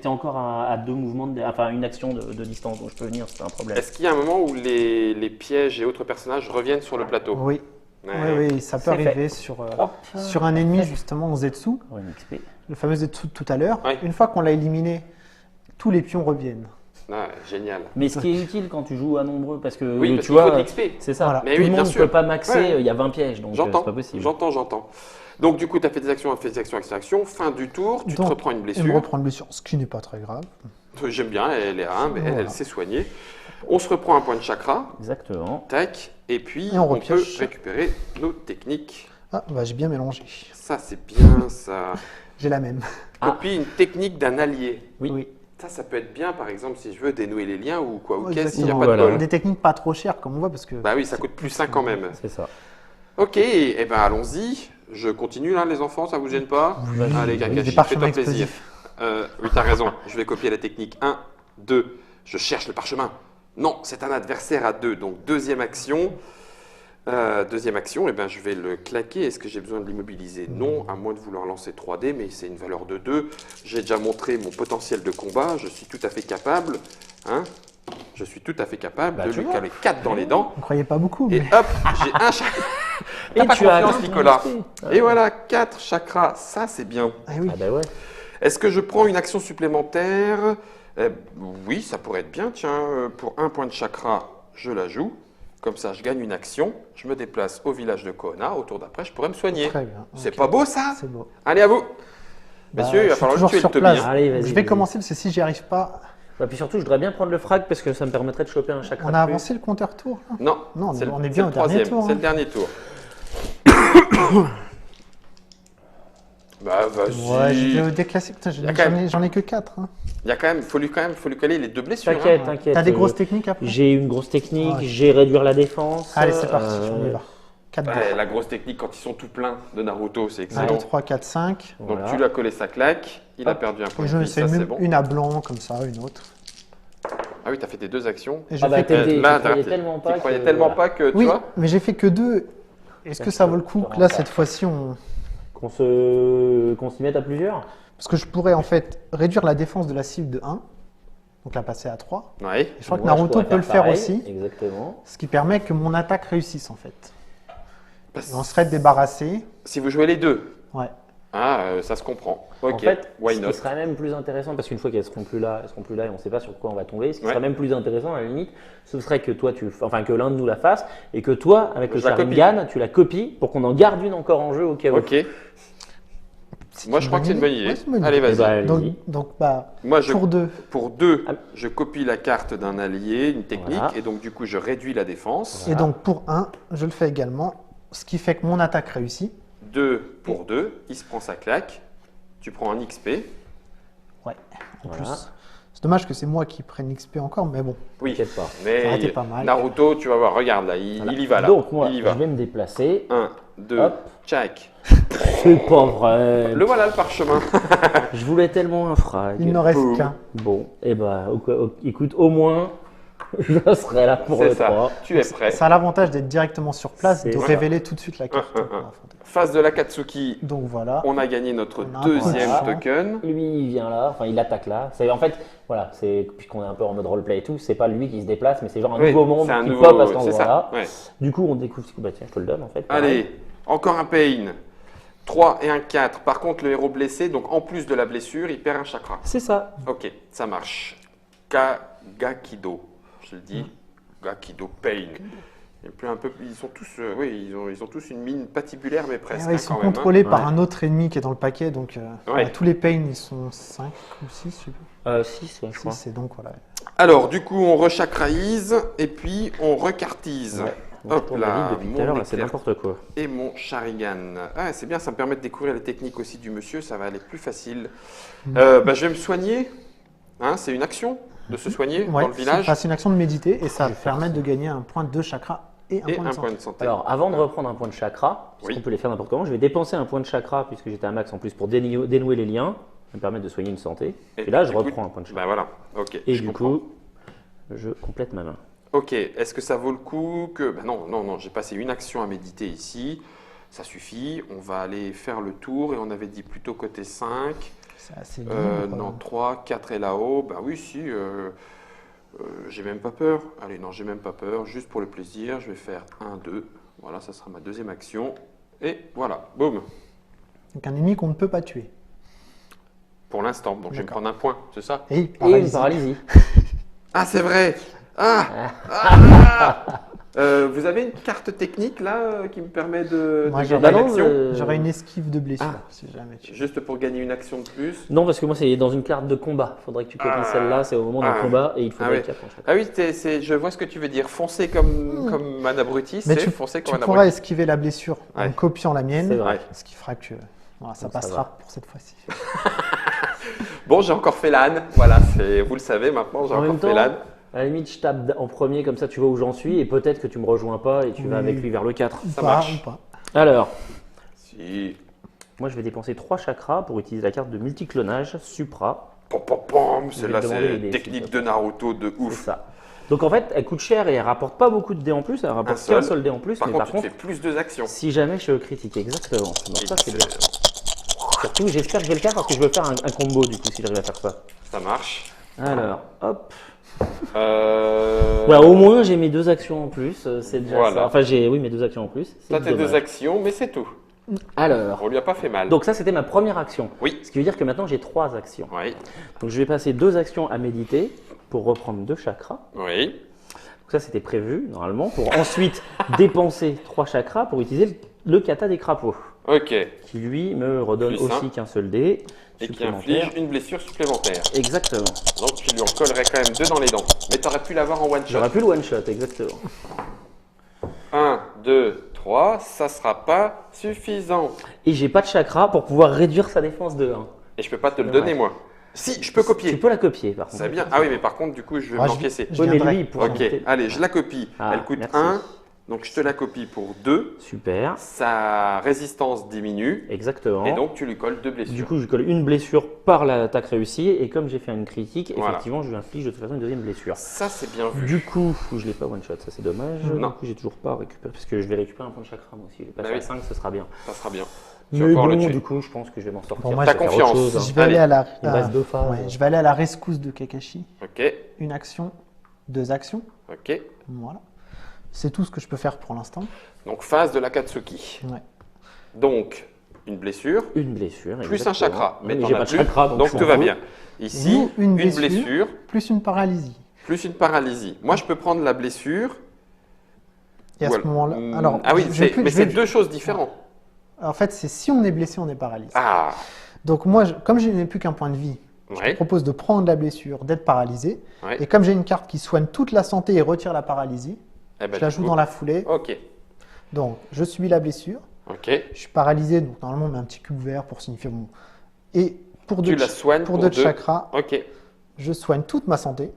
encore à 2 mouvements, enfin une action de distance, donc je peux venir, c'est pas un problème. Est-ce qu'il y a un moment où les pièges et autres personnages reviennent sur le plateau? Oui. Ouais. Oui, ça peut C'est fait. arriver sur un ennemi justement en Zetsu, Encore une XP. le fameux Zetsu de tout à l'heure. Ouais. Une fois qu'on l'a éliminé, tous les pions reviennent. Ah, génial. Mais ce qui est utile quand tu joues à nombreux, parce que Oui, parce tu qu'il faut vois, de l'XP. c'est ça. Voilà. Tout Mais oui, le bien monde ne sûr. peut pas maxer, Ouais. il y a 20 pièges, donc J'entends, c'est pas possible. j'entends. Donc du coup, tu as fait des actions, fin du tour, tu te Donc, reprends une Et me blessure. reprendre une blessure, ce qui n'est pas très grave. J'aime bien, elle est humble, elle Voilà. s'est soignée. On se reprend un point de chakra, Exactement. tac, et puis Et on on peut repioche. récupérer nos techniques. Ah, bah, j'ai bien mélangé. Ça, c'est bien, ça. J'ai la même. Ah. Copie une technique d'un allié. Oui. Ça peut être bien, par exemple, si je veux dénouer les liens ou quoi, ou Ouais, qu'est-ce, s'il n'y a exactement. pas de Voilà. bol. Des techniques pas trop chères, comme on voit, parce que Bah oui, ça coûte plus 5 quand même. C'est ça. Ok, et ben allons-y. Je continue là, les enfants, ça vous gêne pas? Allez, des Kakashi, parchemins fais-toi plaisir. explosifs. Oui, t'as raison. Je vais copier la technique. 1, 2. Je cherche le parchemin. Non, c'est un adversaire à 2. Donc, deuxième action. Eh ben, je vais le claquer. Est-ce que j'ai besoin de l'immobiliser? Non, à moins de vouloir lancer 3D, mais c'est une valeur de 2. J'ai déjà montré mon potentiel de combat. Je suis tout à fait capable. Hein, je suis tout à fait capable Bah, de tu lui vois. caler 4 dans les dents. on ne croyait pas beaucoup. Et Mais... hop, j'ai un chakra. Et T'as pas tu as confiance, atteint ton Nicolas. XP. Et voilà, 4 chakras. Ça, c'est bien. Ah oui. Ah bah ouais. Est-ce que je prends une action supplémentaire? Oui, ça pourrait être bien. Tiens, pour un point de chakra, je la joue. Comme ça, je gagne une action. Je me déplace au village de Koona. Au tour d'après, je pourrais me soigner. Très bien. C'est Ok. pas beau, ça? C'est beau. Allez, à vous. Bah, Messieurs, il je va suis falloir toujours tuer le sur Toby. place. hein. Allez, vas-y. Je vais vas-y. commencer parce que si j'y arrive pas, Bah, puis surtout, je voudrais bien prendre le frag parce que ça me permettrait de choper un chakra. on de a plus. avancé le compteur tour. Là. Non, Non, c'est on est c'est bien le au dernier troisième. tour. C'est hein. le dernier tour. Bah, Ouais, vas-y. j'ai déclassé. Putain, Il y a quand même- j'en ai que 4. Il y a quand même, faut lui coller les 2 blessures. hein. T'inquiète, t'inquiète. T'as des grosses techniques après? J'ai une grosse technique, Ouais. j'ai réduire la défense. Allez, c'est parti, euh, on y va. 4, Ouais, la grosse technique quand ils sont tout pleins de Naruto, c'est 1, excellent. 2, 3, 4, 5. Donc voilà. tu lui as collé sa claque, il a Hop. perdu un point Et de je vie, fais ça c'est une, bon. une à blanc, comme ça, une autre. Ah oui, t'as fait tes 2 actions. Et je Ah bah, fais t'es- que... tu Là, croyais t'as- tellement tu pas croyais que- tellement voilà. pas que, tu Oui, vois. mais j'ai fait que 2. Est-ce que ça vaut le coup te que là, rends cette pas. fois-ci, on... Qu'on s'y mette à plusieurs. Parce que je pourrais en fait réduire la défense de la cible de 1, donc la passer à 3. Ouais. Et je crois que Moi, je Naruto pourrais peut le faire pareil, aussi, Exactement. ce qui permet que mon attaque réussisse en fait. Parce- Et on serait débarrassé. Si vous jouez les 2, Ouais. ça se comprend. Ok, En fait, why ce not? qui serait même plus intéressant, parce qu'une fois qu'elles seront plus là, et on ne sait pas sur quoi on va tomber, ce qui Ouais. serait même plus intéressant à la limite, ce serait que toi, que l'un de nous la fasse, et que toi, avec le Je la copie. Sharingan, tu la copies pour qu'on en garde une encore en jeu au cas où. Ok. Moi, je crois que c'est une bonne idée. Ouais, c'est une bonne Allez, idée. Eh ben, vas-y. allez-y. Donc bah, Moi, je, tour 2. pour 2, Ah. je copie la carte d'un allié, une technique, Voilà. et donc du coup, je réduis la défense. Voilà. Et donc pour 1, je le fais également, ce qui fait que mon attaque réussit. 2 pour 2, il se prend sa claque. Tu prends un XP. Ouais, en Voilà. plus. C'est dommage que c'est moi qui prenne XP encore, mais bon. Oui, T'inquiète pas. Ça aurait mais été pas mal. Naruto, tu vas voir, regarde là, il y va là. Donc moi, il y je va. vais me déplacer. 1, 2, Hop. check. C'est pas vrai. Le voilà le parchemin. Je voulais tellement un frag. Il n'en reste Boum. qu'un. Bon, et bah, écoute, au moins, je serai là pour C'est le ça. 3. Tu es prêt. Ça a l'avantage d'être directement sur place, C'est de ça. révéler tout de suite la carte. Hum, hum, hum. Phase de l'Akatsuki. Donc voilà. On a gagné notre On a un peu de deuxième chance. token. Lui, il vient là, enfin, il attaque là. C'est en fait, voilà, c'est puisqu'on est un peu en mode roleplay et tout, c'est pas lui qui se déplace, mais c'est genre un Oui, nouveau monde c'est un qui nouveau, pop à cet c'est endroit-là. ça. Ouais. Du coup, on découvre. Bah tiens, je te le donne en fait. pareil. Allez, encore un pain. 3 et un 4. Par contre, le héros blessé, donc en plus de la blessure, il perd un chakra. C'est ça. Ok, ça marche. Gakido, je le dis. Gakido Pain. Et puis un peu, ils sont tous, oui, ils ont tous une mine patibulaire, mais presque. Ouais, hein, ils sont quand même, hein. contrôlés par Ouais. un autre ennemi qui est dans le paquet, donc Ouais. tous les pains ils sont 5 ou 6, 6, ouais, je crois. et donc voilà. Alors, du coup, on rechakraise et puis on recartise. Ouais. Hop Donc, je tourne là, la vie depuis tout à mon l'heure, là, c'est éclair. n'importe quoi. Et mon Sharingan. Ah, c'est bien, ça me permet de découvrir les techniques aussi du monsieur, ça va aller plus facile. Bah, je vais me soigner. Hein, c'est une action de se soigner Ouais, dans le village. c'est une action de méditer et ça va permettre de gagner un point de chakra et un Et point de un santé. point de santé. Alors, avant de reprendre un point de chakra, puisqu'on Oui. peut les faire n'importe comment, je vais dépenser un point de chakra puisque j'étais à max en plus pour dénouer les liens, ça me permettre de soigner une santé. Et là, je écoute, reprends un point de chakra. Bah voilà, ok. Et je du comprends. coup, je complète ma main. Ok, est-ce que ça vaut le coup que... Ben non, non, non, j'ai passé une action à méditer ici. Ça suffit. On va aller faire le tour et on avait dit plutôt côté 5. C'est assez libre. Non, 3, 4 est là-haut. Ben oui, si. J'ai même pas peur. Allez, non, j'ai même pas peur. Juste pour le plaisir, je vais faire 1, 2. Voilà, ça sera ma deuxième action. Et voilà, boum. Donc un ennemi qu'on ne peut pas tuer. Pour l'instant, donc je vais me D'accord. prendre un point, c'est ça? Et Et une paralysie. paralysie. Ah, c'est vrai. Ah. Vous avez une carte technique là qui me permet de Moi, gagner j'aurais- une action J'aurais une esquive de blessure, Ah. si jamais tu veux. juste pour gagner une action de plus. Non, parce que moi, c'est dans une carte de combat. Faudrait que tu copies Ah. celle-là, c'est au moment d'un Ah. combat et il Ah faudrait oui. qu'il y ait un chaque. Ah oui, je vois ce que tu veux dire. Foncer comme un abruti, Mais c'est tu, foncer tu comme un pourras abruti. esquiver la blessure Ouais. en copiant la C'est mienne, vrai. ce qui fera que voilà, ça Donc, ça passera va. pour cette fois-ci. Bon, j'ai encore fait l'âne. Voilà, vous le savez maintenant, j'ai En encore même fait temps, l'âne. à la limite, je tape en premier, comme ça tu vois où j'en suis et peut-être que tu me rejoins pas et tu vas Oui. avec lui vers le 4. Ou Ça pas, marche. ou pas. Alors, Si. moi je vais dépenser 3 chakras pour utiliser la carte de multiclonage Supra. Pom, pom, pom. Je Celle-là, vais te demander c'est les dés, technique s'il te de Naruto de C'est ouf. ça. Donc en fait, elle coûte cher et elle rapporte pas beaucoup de dés en plus, elle rapporte seul. qu'un seul dé en plus, Par mais contre, par tu contre, fais plus de actions. si jamais je critique, exactement. Donc Et ça c'est bien. c'est- Surtout, j'espère que je vais le faire parce que je veux faire un combo du coup si j'arrive à faire ça. Ça marche. Alors, hop. Euh... Voilà, au moins j'ai mes 2 actions en plus, c'est déjà Voilà. ça. Enfin, j'ai mes 2 actions en plus. c'est T'as tes dommage. 2 actions, mais c'est tout. Alors, On lui a pas fait mal. donc ça c'était ma première action. Oui. Ce qui veut dire que maintenant j'ai 3 actions. Oui. Donc je vais passer 2 actions à méditer pour reprendre 2 chakras. Oui. Donc ça c'était prévu normalement pour ensuite dépenser 3 chakras pour utiliser le kata des crapauds. Ok. Qui lui me redonne Plus aussi un. qu'un seul dé Et qui supplémentaire. inflige une blessure supplémentaire. Exactement. Donc tu lui en collerais quand même 2 dans les dents. Mais t'aurais pu l'avoir en one shot. J'aurais pu le one shot, exactement. 1, 2, 3, ça sera pas suffisant. Et j'ai pas de chakra pour pouvoir réduire sa défense de 1. Et je peux pas te le Ouais. donner moi. Si, je peux Tu copier. peux la copier par contre. C'est bien. Ah oui, mais par contre, du coup, je vais Ah, m'encaisser. je Oui, mais viendrai. lui, il pourra Ok, monter. allez, je la copie. Ah, Elle coûte merci. 1, donc je te la copie pour 2. Super, Sa résistance diminue. exactement. Et donc, tu lui colles 2 blessures. Du coup, je colle une blessure par l'attaque réussie et comme j'ai fait une critique, Voilà. effectivement, je lui inflige de toute façon une deuxième blessure. Ça, c'est bien vu. Du coup, je l'ai pas one shot, ça c'est dommage. Non. Du coup, j'ai toujours pas récupéré parce que je vais récupérer un point de chakra moi aussi. Je vais passer Bah oui. à 5, ce sera bien. Ça sera bien. Tu vas Mais pouvoir le bon, tuer. du coup, je pense que je vais m'en sortir. Bon, moi, Je T'as vais faire confiance. autre chose, hein. Je vais Allez. aller à la, Il me reste 2 phases. ouais, je vais aller à la rescousse de Kakashi. Ok, Une action, 2 actions. ok. Voilà. C'est tout ce que je peux faire pour l'instant. Donc, phase de l'Akatsuki. Ouais. Donc, une blessure, Une blessure. plus exactement. un chakra. Mais Oui, t'en j'ai as pas de plus, chakra, donc, je tout m'en va fous. bien. Ici, Ou une une blessure. blessure, Plus une paralysie. plus une paralysie. Moi, je peux prendre la blessure. Et à Voilà. ce moment-là. Alors, Ah oui, je vais plus- mais je vais- c'est 2 choses différentes. En fait, c'est si on est blessé, on est paralysé. Ah, Donc, moi, comme je n'ai plus qu'un point de vie, je ouais, te propose de prendre la blessure, d'être paralysé. ouais. Et comme j'ai une carte qui soigne toute la santé et retire la paralysie, Eh ben, je la du joue coup- dans la foulée. Ok, Donc, je subis la blessure. ok. Je suis paralysé, donc normalement, on met un petit cube vert pour signifier mon. Et pour Tu deux, la soignes pour pour deux 2. chakras, Ok. je soigne toute ma santé.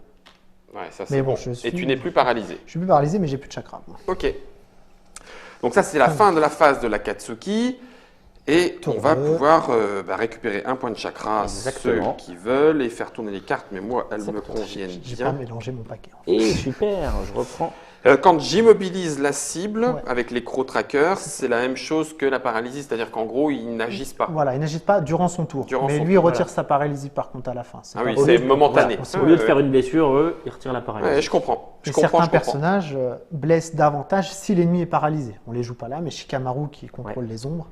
Ouais, ça, Mais c'est bon, bon. je suis- Et tu n'es plus paralysé. Je suis plus paralysé, mais j'ai plus de chakras. Ok. Donc ça, c'est la fin de la phase de l'Akatsuki. Et Tour on va deux. pouvoir récupérer un point de chakra, Exactement. ceux qui veulent, et faire tourner les cartes. Mais moi, elles me Exactement. conviennent J'ai pas bien. mélangé mon paquet. Et super, je reprends. Quand j'immobilise la cible Ouais. avec les crocs trackers, c'est la même chose que la paralysie. C'est-à-dire qu'en gros, ils n'agissent pas. Voilà, il n'agit pas durant son tour. Durant mais son lui, il tour, retire voilà. sa paralysie par contre à la fin. Ah oui, pas- c'est lieu de- momentané. voilà, Au lieu de faire une blessure, eux, ils retirent la paralysie. Ouais, je comprends. Je Et comprends, certains je comprends. personnages blessent davantage si l'ennemi est paralysé. On les joue pas là, mais Shikamaru, qui contrôle les ombres,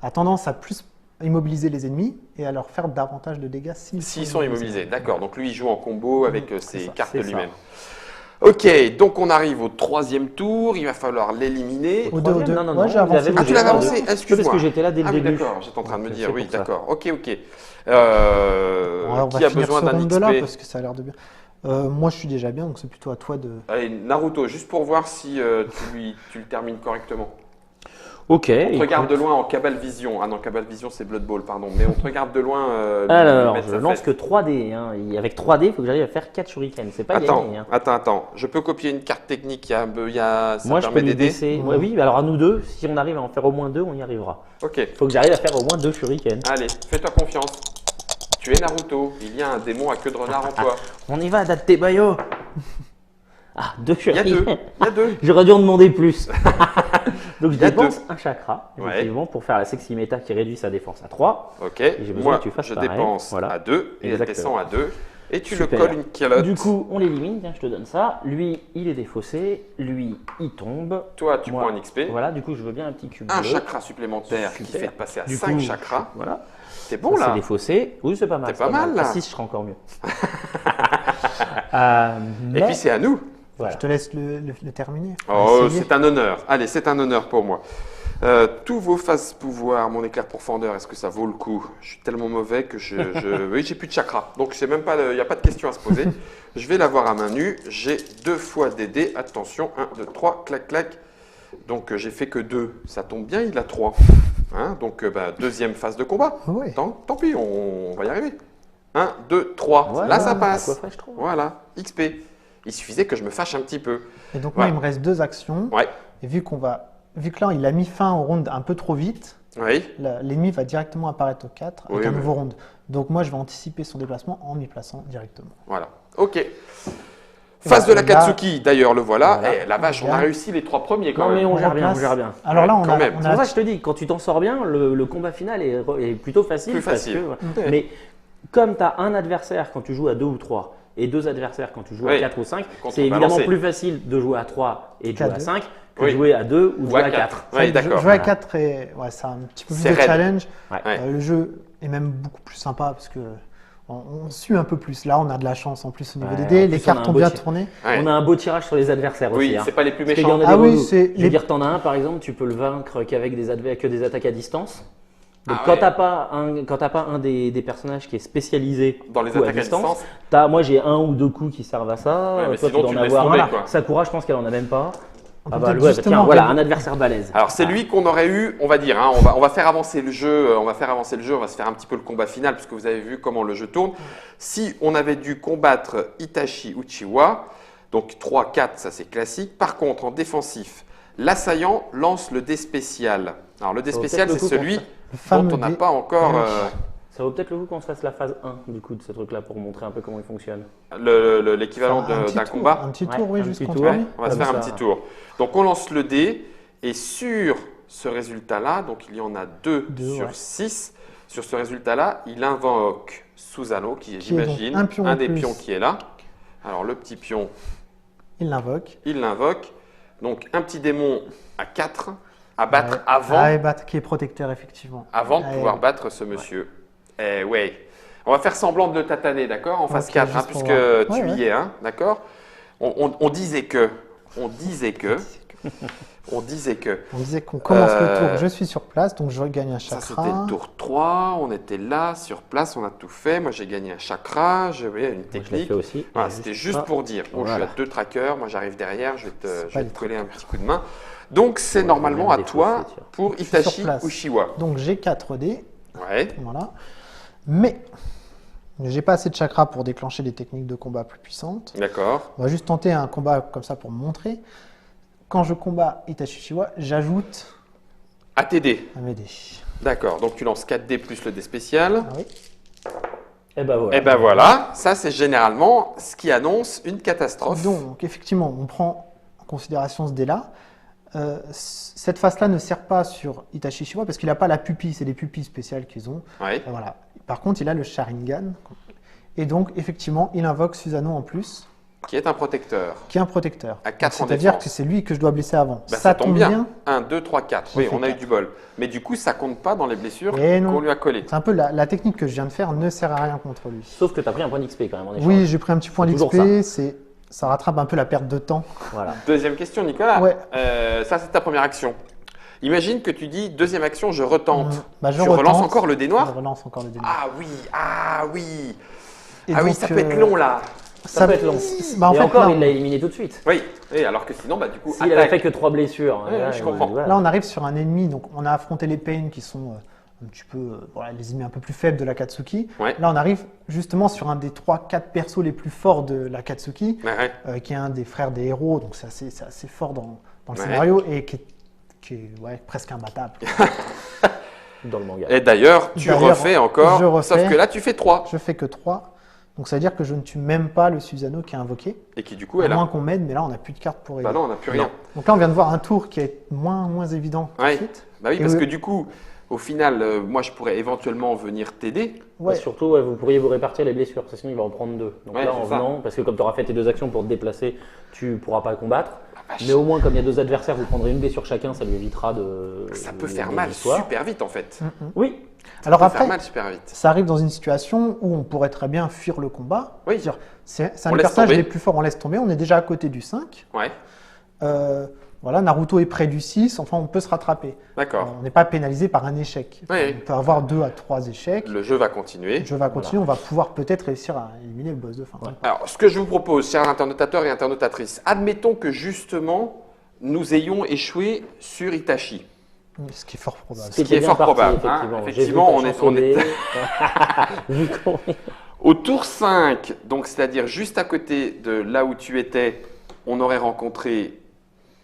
a tendance à plus immobiliser les ennemis et à leur faire davantage de dégâts S'ils sont immobilisés, d'accord. Donc lui, il joue en combo avec c'est ses ça, cartes c'est ça. lui-même. Ok, donc on arrive au 3e tour. Il va falloir l'éliminer. Au deux, au deux. Non, non, Ouais, non, j'ai avancé. Ah, tu l'avais avancé. Parce Excuse-moi. que j'étais là dès le Ah oui, début. d'accord. J'étais en train de me Donc, dire, c'est oui, pour ça. d'accord. Ok, ok. On va Qui a finir besoin ce d'un round là XP? parce que ça a l'air de bien. Moi, je suis déjà bien, donc c'est plutôt à toi de. Allez, Naruto, juste pour voir si tu le termines correctement. Ok. On te écoute. regarde de loin en Cabal Vision. Ah non, Cabal Vision, c'est Blood Bowl, pardon. Mais on te regarde de loin. lui Alors, mettre je sa lance fesse. que 3D. Hein. Et avec 3D, il faut que j'arrive à faire 4 shurikens. C'est pas Attends, gagné. Hein. attends. Je peux copier une carte technique. Ça Moi, je peux permet lui d'aider. baisser. Ouais, oui, alors à nous deux, si on arrive à en faire au moins 2, on y arrivera. Ok. Il faut que j'arrive à faire au moins 2 shurikens. Allez, fais-toi confiance. Tu es Naruto. Il y a un démon à queue de renard en toi. On y va, Datebayo. Ah, 2 Il y a deux. Il y a deux. J'aurais dû en demander plus. Donc je Il y a dépense un chakra, Ouais. effectivement, pour faire la sexy méta qui réduit sa défense à 3. Ok. j'ai besoin Moi, que tu fasses je pareil. dépense Voilà. à 2 et elle Exactement. descend à 2. Et tu Super. le colles une calotte. Du coup, on l'élimine, tiens, je te donne ça. Lui, il est défaussé. Lui, il tombe. Toi, tu Moi, prends un XP. Voilà, du coup, je veux bien un petit cube Un bleu. chakra supplémentaire qui Super. fait passer à Du 5 coup, chakras. Voilà. C'est bon Ça, là. c'est défaussé. Oui, c'est pas mal. C'est pas mal, là. À 6, je serai encore mieux. Et puis c'est à nous. voilà. Je te laisse le terminer. Oh, Essayer. c'est un honneur. Allez, c'est un honneur pour moi. Tous vos phases pouvoir, mon éclair profondeur, est-ce que ça vaut le coup? Je suis tellement mauvais que oui, j'ai plus de chakra. Donc c'est même pas, il n'y a pas de question à se poser. Je vais l'avoir à main nue. J'ai 2 fois des dés. Attention, 1, 2, 3, clac, clac. Donc j'ai fait que 2. Ça tombe bien, il a 3. Hein, donc deuxième phase de combat. Oui. Tant pis, on va y arriver. 1, 2, 3. Voilà, Là, ça passe. à quoi ferais-je trop Voilà, XP. Il suffisait que je me fâche un petit peu. Et donc Voilà. moi, il me reste 2 actions. Ouais. Et vu que là, il a mis fin au round un peu trop vite, Oui. l'ennemi va directement apparaître au 4 avec Oui, un oui. nouveau round. Donc moi, je vais anticiper son déplacement en m'y plaçant directement. Voilà. Ok. Phase de Voilà, la Katsuki, d'ailleurs, le voilà. Voilà. Eh, la vache, on a réussi les 3 premiers quand Non, mais même. on gère bien, on replace. gère bien. Alors là, Ouais, on quand a, même. on C'est a pour ça que je te dis, quand tu t'en sors bien, le combat final est plutôt facile. Plus parce facile. que- Ouais. mais comme tu as un adversaire quand tu joues à 2 ou 3 et 2 adversaires quand tu joues à Oui. 4 ou 5, c'est Contrebalancer. évidemment plus facile de jouer à 3 et de jouer Qu'à à deux. 5 que Oui. de jouer à 2 ou de Ou jouer à à 4. 4. Oui, d'accord. Jouer à Voilà. 4, c'est un petit peu plus C'est de raide. challenge. Ouais. Ouais. Le jeu est même beaucoup plus sympa parce que on sue un peu plus. Là, on a de la chance en plus au niveau Ouais, des en dés. plus, Les on a cartes un ont beau bien tir. tourné. Ouais. On a un beau tirage sur les adversaires Oui, aussi. hein. c'est pas les plus Parce qu'il y en méchants. a Ah des oui, relous. c'est Je veux dire, t'en as un par exemple, tu peux le vaincre qu'avec que des attaques à distance. Donc Ah quand ouais. t'as pas un des personnages qui est spécialisé Dans les coup, attaques à distance. moi j'ai 1 ou 2 coups qui servent à ça. Ouais, mais Toi sinon, tu tu dois en laisses avoir. tomber, Voilà. quoi. Sakura, je pense qu'elle en a même pas. On Ah peut bah, peut-être ouais, justement tiens, voilà, regarder- un adversaire balèze. Alors c'est Ah. lui qu'on aurait eu, on va dire, hein, on va faire avancer le jeu, on va se faire un petit peu le combat final puisque vous avez vu comment le jeu tourne. Si on avait dû combattre Itachi Uchiwa, donc 3-4, ça c'est classique. Par contre, en défensif, l'assaillant lance le dé spécial. Alors le dé Ça vaut spécial, peut-être c'est le coup celui Le dont fameux on n'a dé. pas encore Ça vaut peut-être le coup qu'on se fasse la phase 1 du coup de ce truc là pour montrer un peu comment il fonctionne. l'équivalent Un petit d'un tour, combat. Un petit Ouais, tour, oui, un juste petit contre tour. lui. Ouais, on va se Comme faire un ça. petit tour. Donc on lance le dé et sur ce résultat-là, donc il y en a 2 Deux, sur ouais. 6, sur ce résultat-là, il invoque Susanoo qui est, Qui est donc j'imagine, un pion en des plus. pions qui est là. Alors le petit pion, Il l'invoque. il l'invoque. Donc un petit démon à 4 à battre Ouais. avant, Ah, et battre, qui est protecteur, effectivement. avant de Ah, pouvoir ouais. battre ce monsieur. Eh ouais. On va faire semblant de le tataner, d'accord? En phase Ok, 4, hein, juste pour puisque voir. tu Ouais, y es, hein, d'accord? On disait que. On disait que On disait qu'on commence Euh, le tour, je suis sur place, donc je gagne un ça, chakra. c'était le tour 3. On était là, sur place, on a tout fait. Moi, j'ai gagné un chakra, j'avais une Moi, je l'ai technique. fait aussi. Voilà, Et c'était juste ça. pour dire. Bon, Voilà. je suis à 2 trackers, moi j'arrive derrière, je vais C'est te pas les coller un petit coup de main. Donc, c'est Ouais, normalement je à vais me toi défausser, tiens. pour Je suis sur Itachi place. Uchiwa. Donc j'ai 4 dés, Ouais, voilà. Mais, j'ai pas assez de chakras pour déclencher des techniques de combat plus puissantes. d'accord. On va juste tenter un combat comme ça pour me montrer. Quand je combats Itachi Uchiwa, j'ajoute ATD. un mes dés. D'accord, donc tu lances 4D plus le dé spécial. Ah oui. Et ben voilà. Et ben voilà, ça c'est généralement ce qui annonce une catastrophe. Donc, effectivement, on prend en considération ce dé-là. Cette phase-là ne sert pas sur Itachi Uchiwa parce qu'il n'a pas la pupille, c'est des pupilles spéciales qu'ils ont. Ouais. Voilà. Par contre, il a le Sharingan. Et donc, effectivement, il invoque Susanoo en plus, Qui est un protecteur. qui est un protecteur. À 4 en C'est-à-dire défense. que c'est lui que je dois blesser avant. Bah, ça tombe bien. 1, 2, 3, 4. J'ai Oui, fait on a eu 4. du bol. Mais du coup, ça compte pas dans les blessures Et non. qu'on lui a collées. C'est un peu la technique que je viens de faire ne sert à rien contre lui. Sauf que tu as pris un point d'XP quand même en échange. Oui, j'ai pris un petit point C'est toujours d'XP, ça rattrape un peu la perte de temps. Voilà. Deuxième question, Nicolas. Ouais. Ça, c'est ta première action. Imagine que tu dis, deuxième action, je retente. Bah, je tu relances retente. encore le dé Je noir? relance encore le dé noir. Ah oui, ah oui. Et Ah oui, donc, ça peut être long là. Ça peut être long. Bah, en Et fait, encore, là, il l'a éliminé tout de suite. Oui, et alors que sinon, bah, du coup, S'il avait fait que 3 blessures. Ouais, là, je il- comprends. voilà. Là, on arrive sur un ennemi, donc on a affronté les Pain qui sont un petit peu voilà, les ennemis un peu plus faibles de la Katsuki. Ouais. Là, on arrive justement sur un des 3-4 persos les plus forts de la Katsuki, Ouais, ouais. qui est un des frères des héros, donc c'est assez fort dans le Ouais. scénario et qui est ouais, presque imbattable. Dans le manga. Et d'ailleurs, tu D'ailleurs, refais encore, je refais. sauf que là, tu fais 3. Je fais que 3. Donc ça veut dire que je ne tue même pas le Susano qui est invoqué. Et qui du coup est À là. moins qu'on m'aide, mais là on n'a plus de cartes pour aider. Bah non, on n'a plus rien. Donc là on vient de voir un tour qui est moins évident tout de Ouais. suite. Bah oui, Et parce oui. que du coup, au final, moi je pourrais éventuellement venir t'aider. Ouais. Surtout, ouais, vous pourriez vous répartir les blessures, parce que sinon il va en prendre 2. Donc Ouais, là, c'est en ça. venant, parce que comme tu auras fait tes 2 actions pour te déplacer, tu pourras pas combattre. vache. Mais au moins, comme il y a 2 adversaires, vous prendrez une blessure chacun, ça lui évitera de. Ça peut de- faire de mal l'histoire. super vite en fait. Oui, Alors Ça peut faire après, mal super vite. ça arrive dans une situation où on pourrait très bien fuir le combat. Oui. Dire, c'est un On des laisse personnages tomber. les plus forts, on laisse tomber, on est déjà à côté du 5. Ouais, Voilà, Naruto est près du 6, enfin on peut se rattraper. d'accord. On n'est pas pénalisé par un échec. Oui. On peut avoir 2 à 3 échecs. Le jeu va continuer. Le jeu va continuer, on va pouvoir peut-être réussir à éliminer le boss de fin. Alors, ce que je vous propose, chers internautateurs et internautatrices, admettons que justement nous ayons échoué sur Itachi. Ce qui est fort probable. qui est C'était bien fort parti, probable, hein. Effectivement, Effectivement, on est- Vu qu'on est- Au tour 5, donc c'est-à-dire juste à côté de là où tu étais, on aurait rencontré.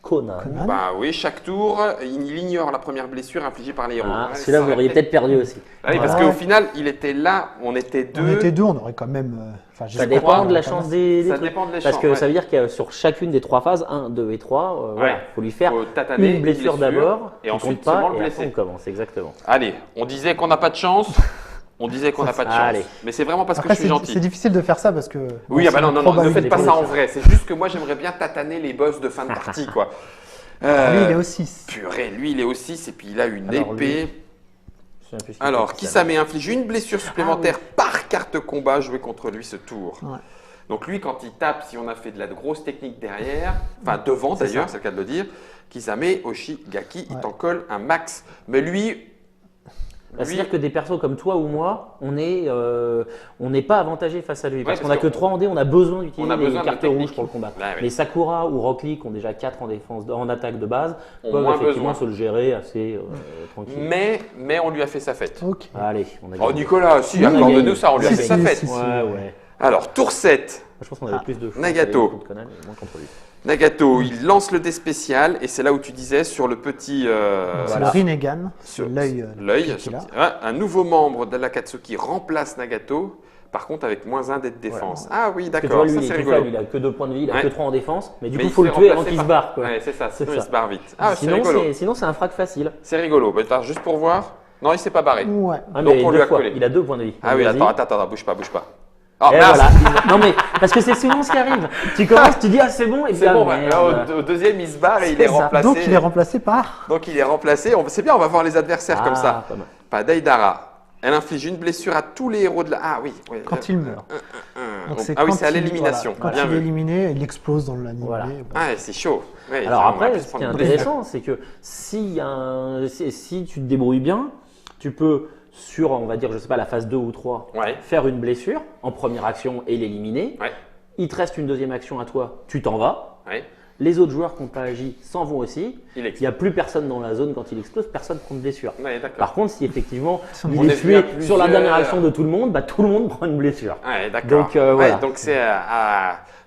Conan. Conan. Bah oui, chaque tour, il ignore la première blessure infligée par les héros. Ah, Ouais, celui-là, ça vous aurait l'auriez peut-être perdu aussi. Ah oui, parce Ouais. qu'au final, il était là, on était deux. On était 2, on aurait quand même. Ça j'espère dépend pas, de la on aurait chance quand des Ça trucs. dépend de l'échange. Parce que ouais. ça veut dire que sur chacune des 3 phases, 1, 2 et 3, voilà, faut lui faire Faut tataner une blessure d'abord, et qui ensuite compte pas, seulement le et blesser. après on commence, exactement. Allez, on disait qu'on n'a pas de chance. On disait qu'on n'a pas de chance. Allez. Mais c'est vraiment parce Après, que je suis c'est gentil. difficile de faire ça parce que. Oui, bon, ah bah c'est non, une non, non, ne probabilité. faites pas ça en vrai. C'est juste que moi, j'aimerais bien tataner les boss de fin de partie, quoi. Lui, il est au 6. Purée, lui, il est au 6 et puis il a une Alors, épée. Je me souviens plus ce qu'il Alors, fait, Kisame inflige une blessure supplémentaire par carte combat jouée contre lui ce tour. Ouais. Donc lui, quand il tape, si on a fait de la grosse technique derrière, enfin devant C'est d'ailleurs, ça. c'est le cas de le dire, Kisame, Oshigaki, il Ouais. t'en colle un max. Mais lui, Bah, c'est-à-dire que des persos comme toi ou moi, on n'est pas avantagé face à lui. Parce Ouais, qu'on parce a que que 3 en dé, on a besoin on d'utiliser a besoin des de cartes technique. rouges pour le combattre. Ouais, ouais. Mais Sakura ou Rock Lee, qui ont déjà 4 en défense, en attaque de base, Ont peuvent moins effectivement besoin. se le gérer assez tranquille. mais on lui a fait sa fête. Ok. Allez, on a Oh gagné. Nicolas, si, On a accorde-nous gagné. ça, on lui a Si, fait si, sa si, fête. si. Ouais. Alors, tour 7. Je pense qu'on avait plus de chance. Nagato. contre Conan, mais moins contre lui. Nagato, il lance le dé spécial et c'est là où tu disais sur le petit C'est Voilà. le Rinnegan, sur c'est l'œil. l'œil, qu'il a. un nouveau membre de l'Akatsuki remplace Nagato, par contre avec moins 1 dé de défense. Ah oui, Parce que tu d'accord, vois, lui, ça il est c'est tout rigolo. faible, il a que 2 points de vie, il a Ouais. que 3 en défense, mais du Mais coup, il il faut se le fait tuer avant remplacer qu'il se par- barre. Quoi. Ouais, c'est ça, C'est sinon il ça. se barre vite. Ah, c'est Sinon, rigolo. sinon, c'est un frac facile. C'est rigolo. Bah, attends, juste pour voir. Non, il s'est pas barré. Ouais. Ah, Donc, mais on lui 2 a fois, collé. il a 2 points de vie. Ah oui, Donc, vas-y. attends, bouge pas. Oh, Et mince. voilà. Non mais parce que c'est souvent ce qui arrive. Tu commences, tu dis ah c'est bon et puis C'est ah, bon, bah, merde. là, au deuxième, il se barre et il C'est est ça. remplacé. Donc il est remplacé par. Donc, il est remplacé. C'est bien, on va voir les adversaires comme ça. Pas mal. Pas Deidara. Elle inflige une blessure à tous les héros de la. Ah oui. oui. Quand il meurt. Donc, Ah oui, quand c'est à il- l'élimination. voilà, Bien Quand il est vu. éliminé, il explose dans l'anime. Voilà. Bon. Ah, c'est chaud. Oui, Alors on va après, plus ce qui prendre est une blessure. intéressant, c'est que si tu te débrouilles bien, tu peux sur, on va dire, je sais pas, la phase 2 ou 3, Ouais. faire une blessure en première action et l'éliminer. Ouais. Il te reste une deuxième action à toi, tu t'en vas. Ouais. Les autres joueurs qui n'ont pas agi s'en vont aussi. Il Il n'y explose. a plus personne dans la zone quand il explose, personne prend de blessure. Ouais, d'accord. Par contre, si effectivement On il est est venu à tué sur la plusieurs. dernière action de tout le monde, bah, tout le monde prend une blessure. Ouais, d'accord. Donc, voilà. Donc c'est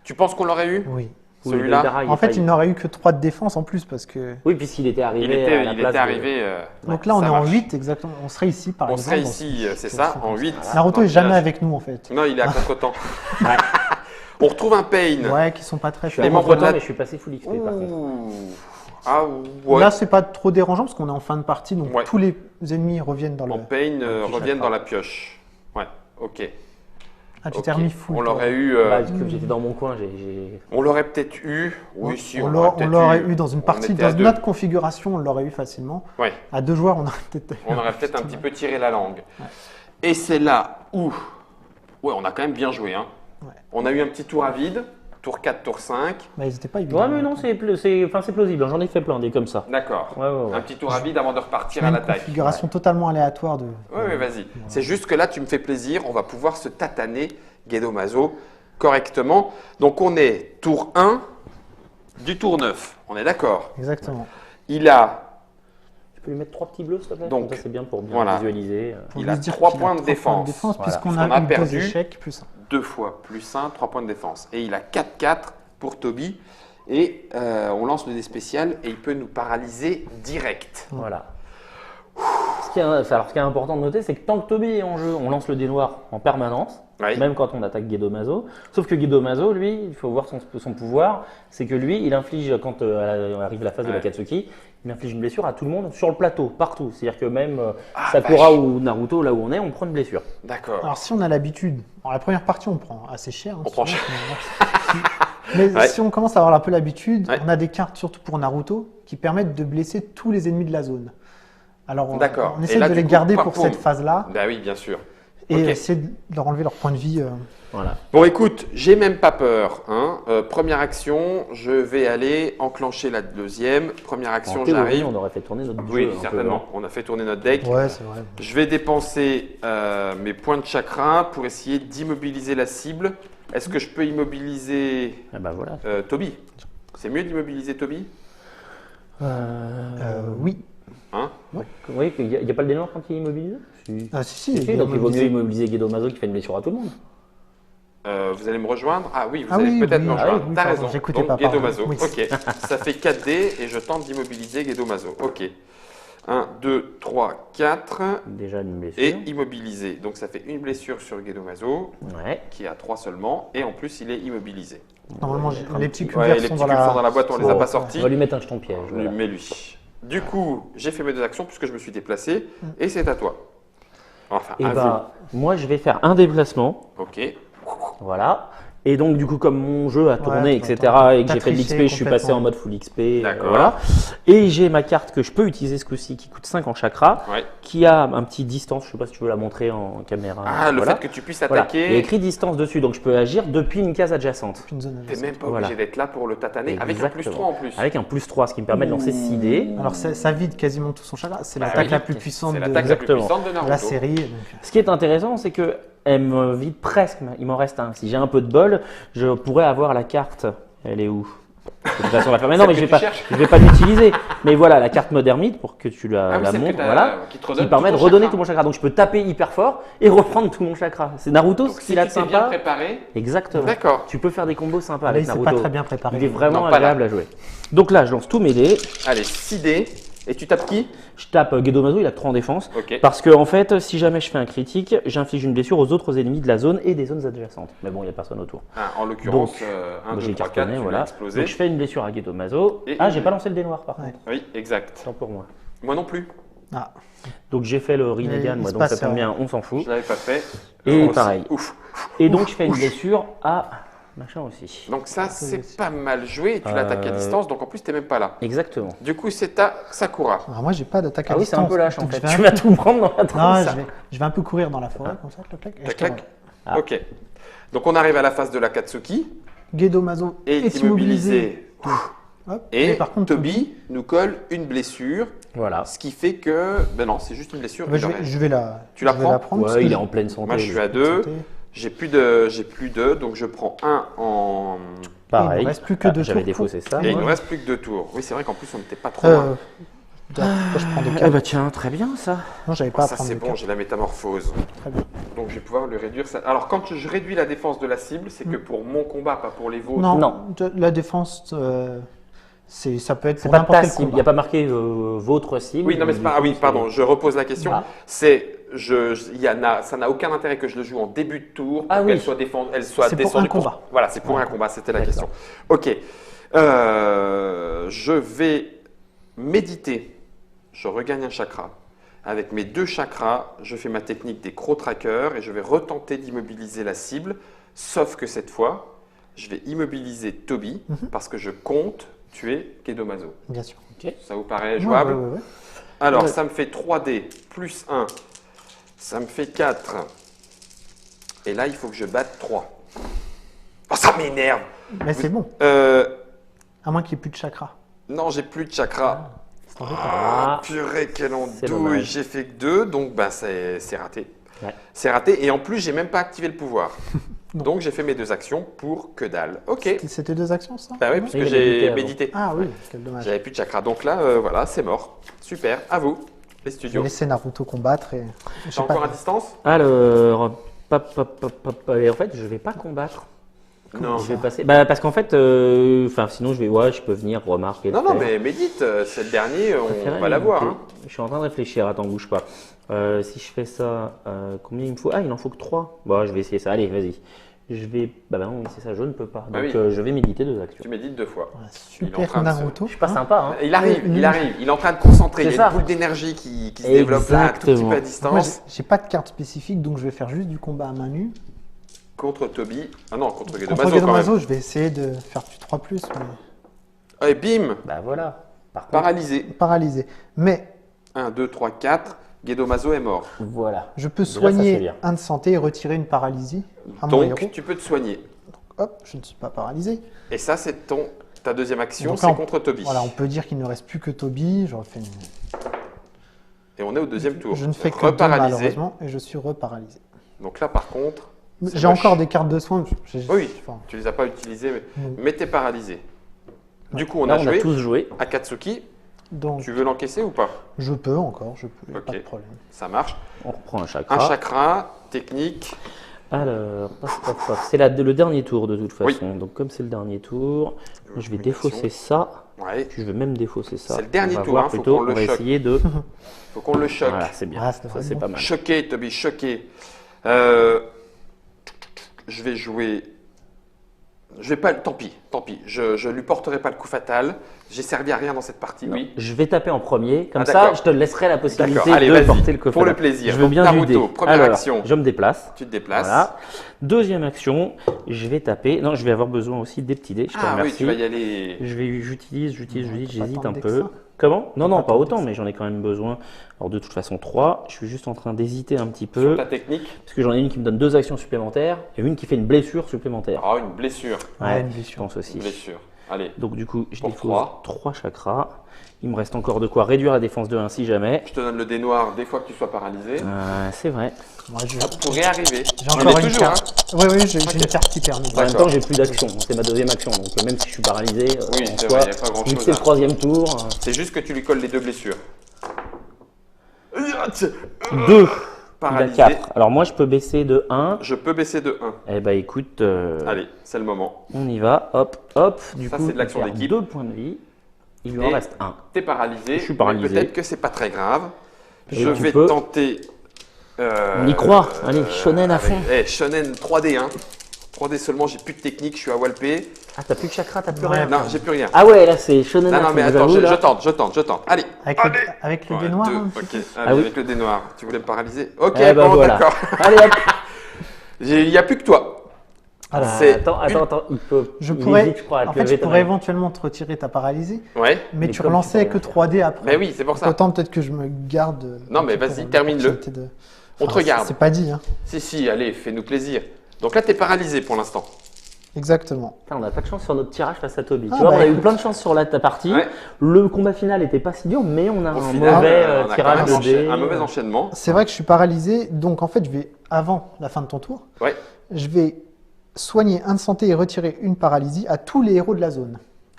tu penses qu'on l'aurait eu Oui. Oui, celui-là? Deidara, il En fait, faillit. il n'aurait eu que 3 de défense en plus parce que. Oui, puisqu'il était arrivé à la Il place était de- arrivé. Donc là, on ça est en marche. 8 exactement. On serait ici par On exemple. serait dans ici, cette c'est ça, situation. en 8. Naruto est jamais avec nous en fait. Non, il est à contre-temps. Ouais. On retrouve un Pain. Ouais, qui sont pas très Je suis Les à forts. membres de contre-temps, la- mais je suis passé full XP par contre. Ouh. Ah ouais. Là, c'est pas trop dérangeant parce qu'on est en fin de partie, donc Ouais. tous les ennemis reviennent dans le. En Pain pioche reviennent à dans la pioche. Ouais, ok. Ah, tu Ok. t'es remis full. On toi. l'aurait eu. Bah, comme j'étais dans mon coin, j'ai. On l'aurait peut-être eu. Oui, si, on l'aurait on peut-être l'aurait eu dans une On partie, était à dans deux. notre configuration, on l'aurait eu facilement. Ouais. À 2 joueurs, on aurait peut-être. On aurait peut-être un petit peu tiré la langue. Et c'est là où. Ouais, on a quand même bien joué. Hein. Ouais. On a eu un petit tour à vide. Tour 4, tour 5. Bah, ils étaient pas évidents. Ouais, mais non, c'est plausible. J'en ai fait plein des comme ça. D'accord. Ouais, ouais, ouais. Un petit tour à vide avant de repartir à Une l'attaque. configuration totalement aléatoire de. Oui, vas-y. C'est juste que là, tu me fais plaisir. On va pouvoir se tataner Gedomazo correctement. Donc, on est tour 1 du tour 9. On est d'accord. Exactement. Il a, Tu peux lui mettre 3 petits bleus, s'il te plaît. Donc, Comme ça, c'est bien pour bien voilà. visualiser. Pour Il lui a dire 3 qu'il a points de 3 points défense. Voilà. puisqu'on Parce qu'on a a eu 2 perdu. échecs plus 1. 2 fois plus 1, 3 points de défense. Et il a 4-4 pour Toby. Et on lance le dé spécial et il peut nous paralyser direct. Voilà. ce qui est important de noter, c'est que tant que Toby est en jeu, on lance le dé noir en permanence, Oui. même quand on attaque Gedomazo. Sauf que Gedomazo, lui, il faut voir son pouvoir, c'est que lui, il inflige, quand arrive la phase de la Katsuki, il inflige une blessure à tout le monde sur le plateau, partout. C'est-à-dire que même Sakura ou Naruto, là où on est, on prend une blessure. D'accord. Alors si on a l'habitude, la première partie on prend assez cher. On prend cher. Mais si on commence à avoir un peu l'habitude, Ouais. on a des cartes, surtout pour Naruto, qui permettent de blesser tous les ennemis de la zone. Alors on D'accord. essaie Et là, de du les coup, garder pas pour pour- cette phase-là Bah oui, bien sûr. et Ok. essayer de leur enlever leur point de vie. Voilà. Bon, écoute, j'ai même pas peur. Hein. Première action, je vais aller enclencher la deuxième. Première action, En théorie, j'arrive. on aurait fait tourner notre Oui, jeu. un peu, certainement. hein. On a fait tourner notre deck. Ouais, c'est vrai. Je vais dépenser mes points de chakra pour essayer d'immobiliser la cible. Est-ce que je peux immobiliser Ah bah voilà. Toby? C'est mieux d'immobiliser Toby? Oui. Hein? Oui, il n'y a pas le dé noir quand il immobilise Si. Ah, si, Si, donc il vaut mieux immobiliser Gedomazo qui fait une blessure à tout le monde. Vous allez me rejoindre? Ah oui, vous Ah allez oui, peut-être oui, me ah rejoindre. oui, T'as pardon, raison. j'écoutais Donc pas, pardon. Gedomazo. Oui. Ok. Ça fait 4 dés et je tente d'immobiliser Gedomazo. Ok. 1, 2, 3, 4 Déjà une blessure. et immobilisé. Donc ça fait une blessure sur Gedomazo Ouais. qui a 3 seulement et en plus il est immobilisé. Normalement, les petits Ouais, couverts les sont petits dans cubes la... sont dans la boîte, on les a Bon, pas On sortis. va lui mettre un jeton piège. voilà. Mais lui. Du coup, j'ai fait mes 2 actions puisque je me suis déplacé et c'est à toi. Enfin, Et à bah, moi je vais faire un déplacement. vous. Ok. Voilà. Et donc, du coup, comme mon jeu a tourné, Ouais, etc., t'as et que j'ai fait de triché l'XP, je suis passé complètement. en mode full XP. D'accord. Voilà. Et j'ai ma carte que je peux utiliser ce coup-ci, qui coûte 5 en chakra, Ouais. qui a un petit distance. Je sais pas si tu veux la montrer en caméra. Ah, le Voilà. fait que tu puisses Voilà. attaquer. Il y a écrit distance dessus, donc je peux agir depuis une case adjacente. Une zone T'es même pas Voilà. obligé d'être là pour le tataner avec un plus Exactement. 3 en plus. Avec un plus 3, ce qui me permet de lancer 6 dés. Alors ça vide quasiment tout son chakra. C'est Bah l'attaque oui, la plus puissante C'est de l'attaque la plus Exactement. puissante de Naruto. la série. Donc, Ce qui est intéressant, c'est que elle me vide presque. Il m'en reste un. Si j'ai un peu de bol, je pourrais avoir la carte. Elle est où? De toute façon, on va faire. Mais non, Celle mais que je tu vais pas, cherches. je vais pas l'utiliser. Mais voilà, la carte Modernite pour que tu Ah oui, la celle que montres. t'as- Voilà. qui te redonne Qui permet tout de ton redonner chakra. tout mon chakra. Donc je peux taper hyper fort et reprendre tout mon chakra. C'est Naruto Donc ce si qu'il a tu de t'es bien sympa. préparé, Exactement. d'accord. Tu peux faire des combos sympas là, avec il s'est Naruto. pas très bien préparé. Il est vraiment Non, pas là. agréable à jouer. Donc là, je lance tous mes dés. Allez, 6 dés. Et tu tapes qui? Je tape Gedomazo, il a 3 en défense. Ok. Parce que, en fait, si jamais je fais un critique, j'inflige une blessure aux autres ennemis de la zone et des zones adjacentes. Mais bon, il n'y a personne autour. Ah, en l'occurrence, Donc, 1, Moi, 2, j'ai 3, 4, cartonné, tu l'as voilà. explosé. Donc je fais une blessure à Gedomazo. Et Ah, une- j'ai pas lancé le dé noir par Ouais. contre. Oui, exact. Tant pour moi. Moi non plus. Ah, Donc j'ai fait le Rinnegan, il moi, se donc ça passe, tombe bien, on s'en fout. Je l'avais pas fait. Et Moi aussi. pareil. Ouf. Et donc je fais une blessure à machin aussi. Donc ça, c'est pas mal joué. Et tu l'attaques à distance, donc en plus, t'es même pas là. Exactement. Du coup, c'est à Sakura. alors moi, j'ai pas d'attaque à Ah oui, c'est distance. un peu lâche en donc fait. je vais Tu un vas peu- tout prendre dans la Non, tronche. je vais un peu courir dans la forêt comme ça, clac, clac, et je Clac, te clac. Ah. Ok. Donc on arrive à la phase de la Katsuki. Gedomazo Et est immobilisé. immobilisé. Hop. Et Mais par contre, Toby nous colle une blessure. Voilà. Ce qui fait que. Ben non, c'est juste une blessure. bah, il je, aurait- vais, je vais la, Tu la je vais prends la prendre. parce Ouais, que il est en pleine santé. Moi, je suis à je- 2. santé. J'ai plus 2, donc je prends un en. Pareil. Il ne reste plus que deux J'avais tours défaussé ça. Et il moi. nous reste plus que 2 tours. Oui, c'est vrai qu'en plus, on n'était pas trop loin. Je prends des Eh cartes. bah tiens, très bien ça. Non, j'avais pas à Ça, prendre c'est des bon, cartes. j'ai la métamorphose. Très bien. Donc, je vais pouvoir le réduire. Alors, quand je réduis la défense de la cible, c'est que pour mon combat, pas pour les vôtres. Non, Non. la défense, ça peut être C'est pour pas n'importe ta quel cible. Il n'y combat. a pas marqué votre cible. Oui, non, mais c'est pas. Ah oui, pardon, je repose la question. Ah. C'est. Ça n'a aucun intérêt que je le joue en début de tour pour Ah oui. qu'elle soit, elle soit C'est pour descendue. un combat. Voilà, c'est pour un combat, c'était la D'accord. question. Ok. Je vais méditer. Je regagne un chakra. Avec mes 2 chakras, je fais ma technique des crow trackers et je vais retenter d'immobiliser la cible. Sauf que cette fois, je vais immobiliser Toby parce que je compte tuer Gedomazo. Bien sûr. Ça vous paraît Ouais, jouable? ouais, ouais. Alors, Ouais. ça me fait 3D plus 1. Ça me fait 4. Et là, il faut que je batte 3. Oh, ça m'énerve! Mais c'est bon, Euh, à moins qu'il n'y ait plus de chakra. non, j'ai plus de chakra. C'est embêtant. Ah. Purée, quelle C'est andouille! dommage. J'ai fait que 2, donc ben, c'est raté. Ouais. C'est raté, et en plus, j'ai même pas activé le pouvoir. Non. Donc, j'ai fait mes 2 actions pour que dalle. Ok. C'était 2 actions, ça? Bah oui, parce Oui, que il a médité j'ai avant. médité. Ah oui, quel dommage. J'avais plus de chakra. Donc là, voilà, c'est mort. Super. À vous, les Je vais studios. laisser Naruto combattre et. je T'es sais pas. encore à distance? Alors, et en fait, je vais pas combattre. Non. Je vais passer. Parce qu'en fait, sinon je peux venir remarquer. Non, mais médite, c'est le dernier, on va l'avoir. Hein. Je suis en train de réfléchir, attends, bouge pas. Si je fais ça, combien il me faut? Ah, il en faut que 3. Bon, je vais essayer ça. Allez, vas-y. Je vais. Non, c'est ça, je ne peux pas. Donc, je vais méditer 2 actions. Tu médites 2 fois. Ouais, super Naruto. Je suis pas sympa, hein. Il arrive. Il est en train de concentrer. Il y a une boule d'énergie qui se développe là, un tout petit peu à distance. Moi, j'ai pas de carte spécifique, donc je vais faire juste du combat à main nue. Contre Toby. Ah non, contre Gedomazo Contre quand même. Gedomazo, je vais essayer de faire du 3+, mais Et bim, Voilà. Par contre, paralysé. paralysé. Mais 1, 2, 3, 4. Gedomazo est mort. voilà. je peux Déjà, ça, c'est soigner bien. 1 de santé et retirer une paralysie à mon héros. Donc, tu peux te soigner. Hop, je ne suis pas paralysé. Et ça, c'est ta deuxième action, Donc là, c'est contre Toby. Voilà, on peut dire qu'il ne reste plus que Toby. Je refais une... Et on est au deuxième tour. Je ne fais que 2 Reparalysé. malheureusement et je suis reparalysé. Donc là, par contre, c'est J'ai moche. encore des cartes de soins. Oui, enfin, tu les as pas utilisées, non. mais t'es paralysé. Du coup, on Là, a on joué. a tous joué. Akatsuki, donc, tu veux l'encaisser ou pas? je peux encore, je peux, y a Ok. pas de problème. Ça marche. On reprend un chakra. Un chakra, technique. Alors, c'est le dernier tour de toute Oui. façon. Donc, comme c'est le dernier tour, je vais Communication. défausser ça. Ouais. Puis je vais même défausser ça. C'est le dernier On va tour, voir hein, faut plutôt. qu'on le On va choque. essayer de. Faut qu'on le choque. Voilà, c'est bien. Ah, c'était ça, c'est vraiment pas mal. Choqué, Toby, choqué. Je vais jouer. Je vais pas. Tant pis, tant pis. Je lui porterai pas le coup fatal. J'ai servi à rien dans cette partie. Oui. Je vais taper en premier, comme Ah, ça d'accord. je te laisserai la possibilité D'accord. Allez, de vas-y. porter le coffre. Pour le plaisir. Je veux Donc, bien Naruto, du dé. première Alors, action. je me déplace. Tu te déplaces. Voilà. Deuxième action, je vais taper. Non, je vais avoir besoin aussi des petits dés. Je te Ah oui, remercie. tu vas y aller. J'utilise, pas j'hésite tant un de peu. dés que ça. Comment? Non, Pas pas tant de autant, dés que mais j'en ai quand même besoin. Alors de toute façon 3. Je suis juste en train d'hésiter un petit Sur peu. ta technique. Parce que j'en ai une qui me donne 2 actions supplémentaires et une qui fait une blessure supplémentaire. Ah, une blessure. Ouais, une je blessure. pense aussi. Une blessure. Allez. Donc du coup, je Pour défausse trois. 3 chakras. Il me reste encore de quoi réduire la défense de 1 si jamais. Je te donne le dé noir des fois que tu sois paralysé. C'est vrai. Moi, Ça pourrait arriver. j'ai On encore est une toujours, hein. carte. Oui, j'ai Ok. une carte qui permet. En même D'accord. temps, j'ai plus d'action. C'est ma deuxième action. Donc même si je suis paralysé, Oui, en c'est soi, vrai, il n'y a pas vu que grand-chose. c'est le 3e tour, C'est juste que tu lui colles les 2 blessures. 2. Paralysé. 4. Alors moi, je peux baisser de 1. Je peux baisser de 1. Eh ben écoute, Allez, c'est le moment. on y va. Hop, hop. Du Ça, coup, c'est de l'action il perd d'équipe. 2 points de vie. Il lui en Et- reste 1. T'es paralysé. Je suis mais paralysé. Peut-être que c'est pas très grave. Et Je tu vais peux. tenter. On y croit. Allez, shonen à fond. Shonen 3D, hein. 3D seulement, j'ai plus de technique, je suis à Walpé. Ah, t'as plus de chakra, t'as plus Ouais. rien. Non, j'ai plus rien. Ah ouais, là c'est shonen Non, à non, fond, mais attends, j'avoue, je là. tente. Allez. Avec le Ouais, dé noir. 2, hein. ok. Allez, Ah oui. avec le dé noir. Tu voulais me paralyser? Ok, Eh ben bon, voilà. d'accord. Allez hop. Il n'y a plus que toi. Alors, C'est Attends, il peut. je il pourrais, hésite, je crois, à te en fait, lever je ta pourrais main. éventuellement te retirer ta paralysie, Ouais. mais Mais tu comme relançais tu peux que rien 3D après. Ben oui, c'est pour ça. Autant peut-être que je me garde. Non, mais pour vas-y, termine-le. l'opportunité de- On te regarde. C'est pas dit, hein. Si, allez, fais-nous plaisir. Donc là, t'es paralysé pour l'instant. Exactement. Putain, on n'a pas de chance sur notre tirage face à Toby. Ah, tu vois, bah, on a eu écoute. plein de chance sur ta partie. Ouais. Le combat final était pas si dur, mais on a Au un final, mauvais on a tirage quand même de dés. un mauvais enchaînement. C'est vrai que je suis paralysé, donc en fait, je vais, avant la fin de ton tour, Ouais. je vais soigner 1 de santé et retirer une paralysie à tous les héros de la zone.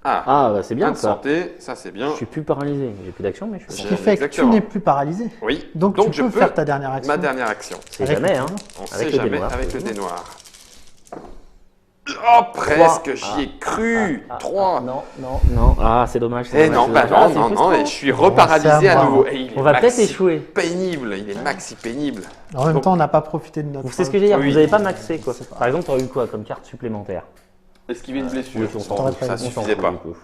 Ah, Ah, bah c'est bien un de ça. santé, ça c'est bien. Je suis plus paralysé. J'ai plus d'action, mais je suis Ce J'ai- qui fait que tu exactement. n'es plus paralysé. Oui. Donc, tu je peux peux faire ta dernière action. ma dernière action. C'est Avec jamais, le hein. On Avec sait le dé jamais noir, avec c'est le dé bon. noir. Oh, presque, j'y ai cru. 3. Non. Ah, c'est dommage. c'est Eh dommage, non, c'est bah dommage. Ah, non, c'est non, frustrant. et je suis reparalysé c'est à à moi. nouveau. Et il est On va peut-être maxi échouer. pénible, il est maxi pénible. En même Donc- temps, on n'a pas profité de notre. C'est ce que j'ai dit, Oui. vous n'avez pas maxé quoi. C'est pas- Par exemple, tu aurais eu quoi comme carte supplémentaire? Esquiver une blessure, Oui, on s'en t'aurais fout, pas ça eu. on s'en suffisait fout, pas. du coup.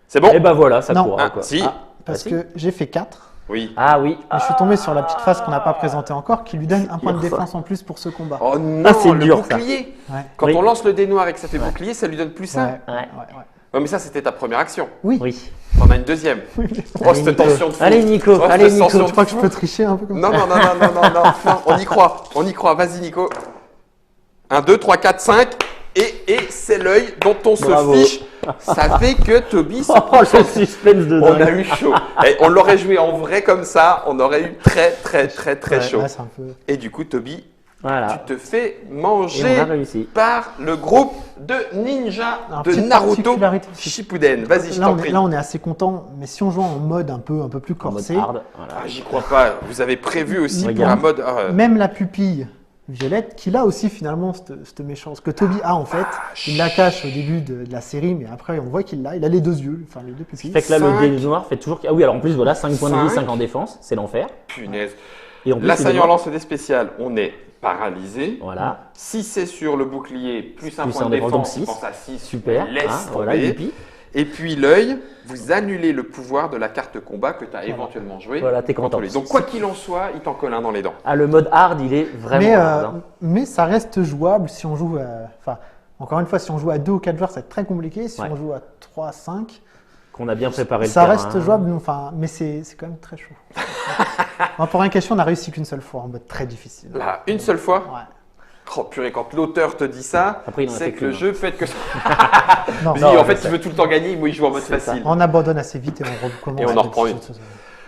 C'est bon? Et bah voilà, ça Non. pourra Ah, quoi. si. Parce si. que j'ai fait 4. Oui. Ah oui. Et je suis tombé sur la petite phase qu'on n'a pas présentée encore, qui lui donne un point de Dur, ça. défense en plus pour ce combat. Oh non, Ah, c'est le dur, ça. bouclier. Ouais. Quand Oui. on lance le dé noir et que ça fait bouclier, ça lui donne plus ça. Ouais. Ouais. Ouais, mais ça, c'était ta première action. Oui. Oui. T'en as une deuxième. Oh, Allez, cette Nico. tension de fou. Allez, Nico. Oh, Allez, cette Nico. tension Je de crois que je fou. peux tricher un peu comme Non, ça. non, on y croit. Vas-y, Nico. 1, 2, 3, 4, 5. Et c'est l'œil dont on Bravo. se fiche. Ça fait que Toby se Oh, le suspense de On a dingue. eu chaud. Et on l'aurait joué en vrai comme ça, on aurait eu très Ouais, chaud. là, c'est un peu. Et du coup, Toby, Voilà. tu te fais Et on manger a réussi. par le groupe de ninja Alors, de petite Naruto particularité aussi. Shippuden. Vas-y, je Là t'en on, est, prie. là, on est assez content, mais si on joue en mode un peu plus En mode corsé, hard. Voilà. Ah, j'y crois pas. Vous avez prévu aussi pour Regarde. un mode. même la pupille violette, qu'il a aussi finalement cette méchance que Toby a en fait. Il la cache au début de la série, mais après on voit qu'il l'a. Il a les deux yeux, enfin les deux pupilles. Fait que là, Cinq. le dé noir fait toujours. Ah oui, alors en plus, voilà, 5 points de vie, 5 en défense, c'est l'enfer. Punaise. Et en plus, L'assaillant lance des spéciales, on est paralysé. Voilà. Si c'est sur le bouclier, plus un Plus point un de défense, donc défense, six. on pense à 6. Super. Laisse hein, voilà, tomber. youpi. Et puis l'œil, vous annulez le pouvoir de la carte combat que tu as éventuellement joué. Voilà, t'es content. contre lui. Donc quoi qu'il en soit, il t'en colle un dans les dents. Ah, le mode hard, il est vraiment hard. Hein. Mais ça reste jouable si on joue. Enfin, encore une fois, si on joue à 2 ou 4 joueurs, c'est très compliqué. Si Ouais. on joue à 3, 5, Qu'on a bien préparé ça le terrain. reste jouable. Enfin, mais c'est quand même très chaud. Moi, pour un question, on a réussi qu'une seule fois en mode très difficile. Là, une seule fois. Ouais. Oh purée, quand l'auteur te dit ça, Après, il en a c'est fait que le qu'une, jeu peut être que ça. Non, Lui, non, en je fait, sais. il veut tout le temps gagner, moi il joue en mode C'est ça. facile. on abandonne assez vite et on recommence. Et on en reprend une.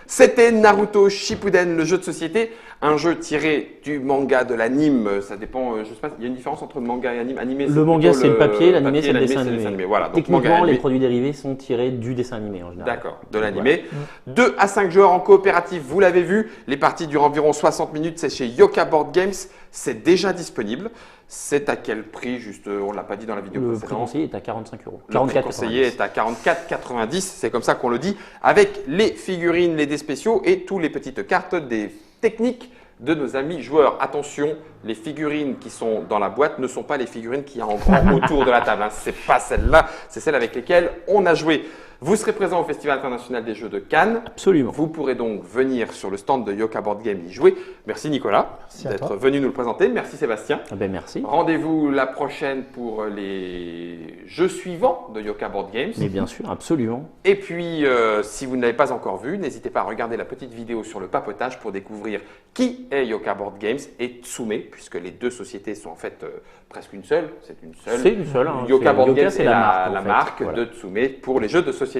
C'était Naruto Shippuden, le jeu de société, un jeu tiré du manga, de l'anime. Ça dépend, je sais pas, il y a une différence entre manga et anime. Animé, Le manga, plutôt c'est le papier, l'animé, c'est le l'animé, dessin animé. Voilà, donc manga et Techniquement, les animé. produits dérivés sont tirés du dessin animé en général. D'accord, de l'animé. 2 à 5 joueurs en coopératif, vous l'avez vu. Les parties durent environ 60 minutes, c'est chez Yoka Board Games. C'est déjà disponible. C'est à quel prix? Juste, on ne l'a pas dit dans la vidéo Le prix précédente. conseillé est à 45 euros. Le prix conseillé est à 44,90. C'est comme ça qu'on le dit. Avec les figurines, les dés spéciaux et toutes les petites cartes des techniques de nos amis joueurs. Attention, les figurines qui sont dans la boîte ne sont pas les figurines qu'il y a en grand autour de la table. Hein. Ce n'est pas celles-là, c'est celles avec lesquelles on a joué. Vous serez présent au Festival international des jeux de Cannes. Absolument. Vous pourrez donc venir sur le stand de Yoka Board Game y jouer. Merci Nicolas Merci à d'être toi. venu nous le présenter. Merci Sébastien. Ah ben merci. Rendez-vous la prochaine pour les jeux suivants de Yoka Board Games. Mais bien sûr, absolument. Et puis, si vous ne l'avez pas encore vu, n'hésitez pas à regarder la petite vidéo sur le papotage pour découvrir qui est Yoka Board Games et Tsume, puisque les deux sociétés sont en fait presque une seule. C'est une seule. C'est une seule. Hein. Yoka Board Games c'est est la la en fait. marque Voilà. de Tsume pour les jeux de société.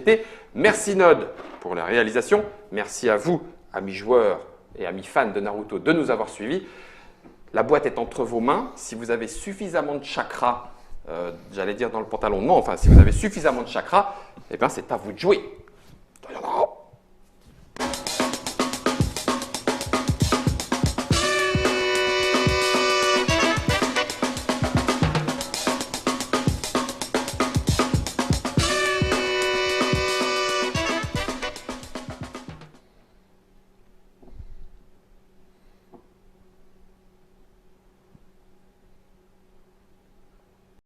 Merci Nod pour la réalisation. Merci à vous, amis joueurs et amis fans de Naruto, de nous avoir suivis. La boîte est entre vos mains. Si vous avez suffisamment de chakra, j'allais dire dans le pantalon, non, enfin, si vous avez suffisamment de chakra, eh bien, c'est à vous de jouer. Il y en aura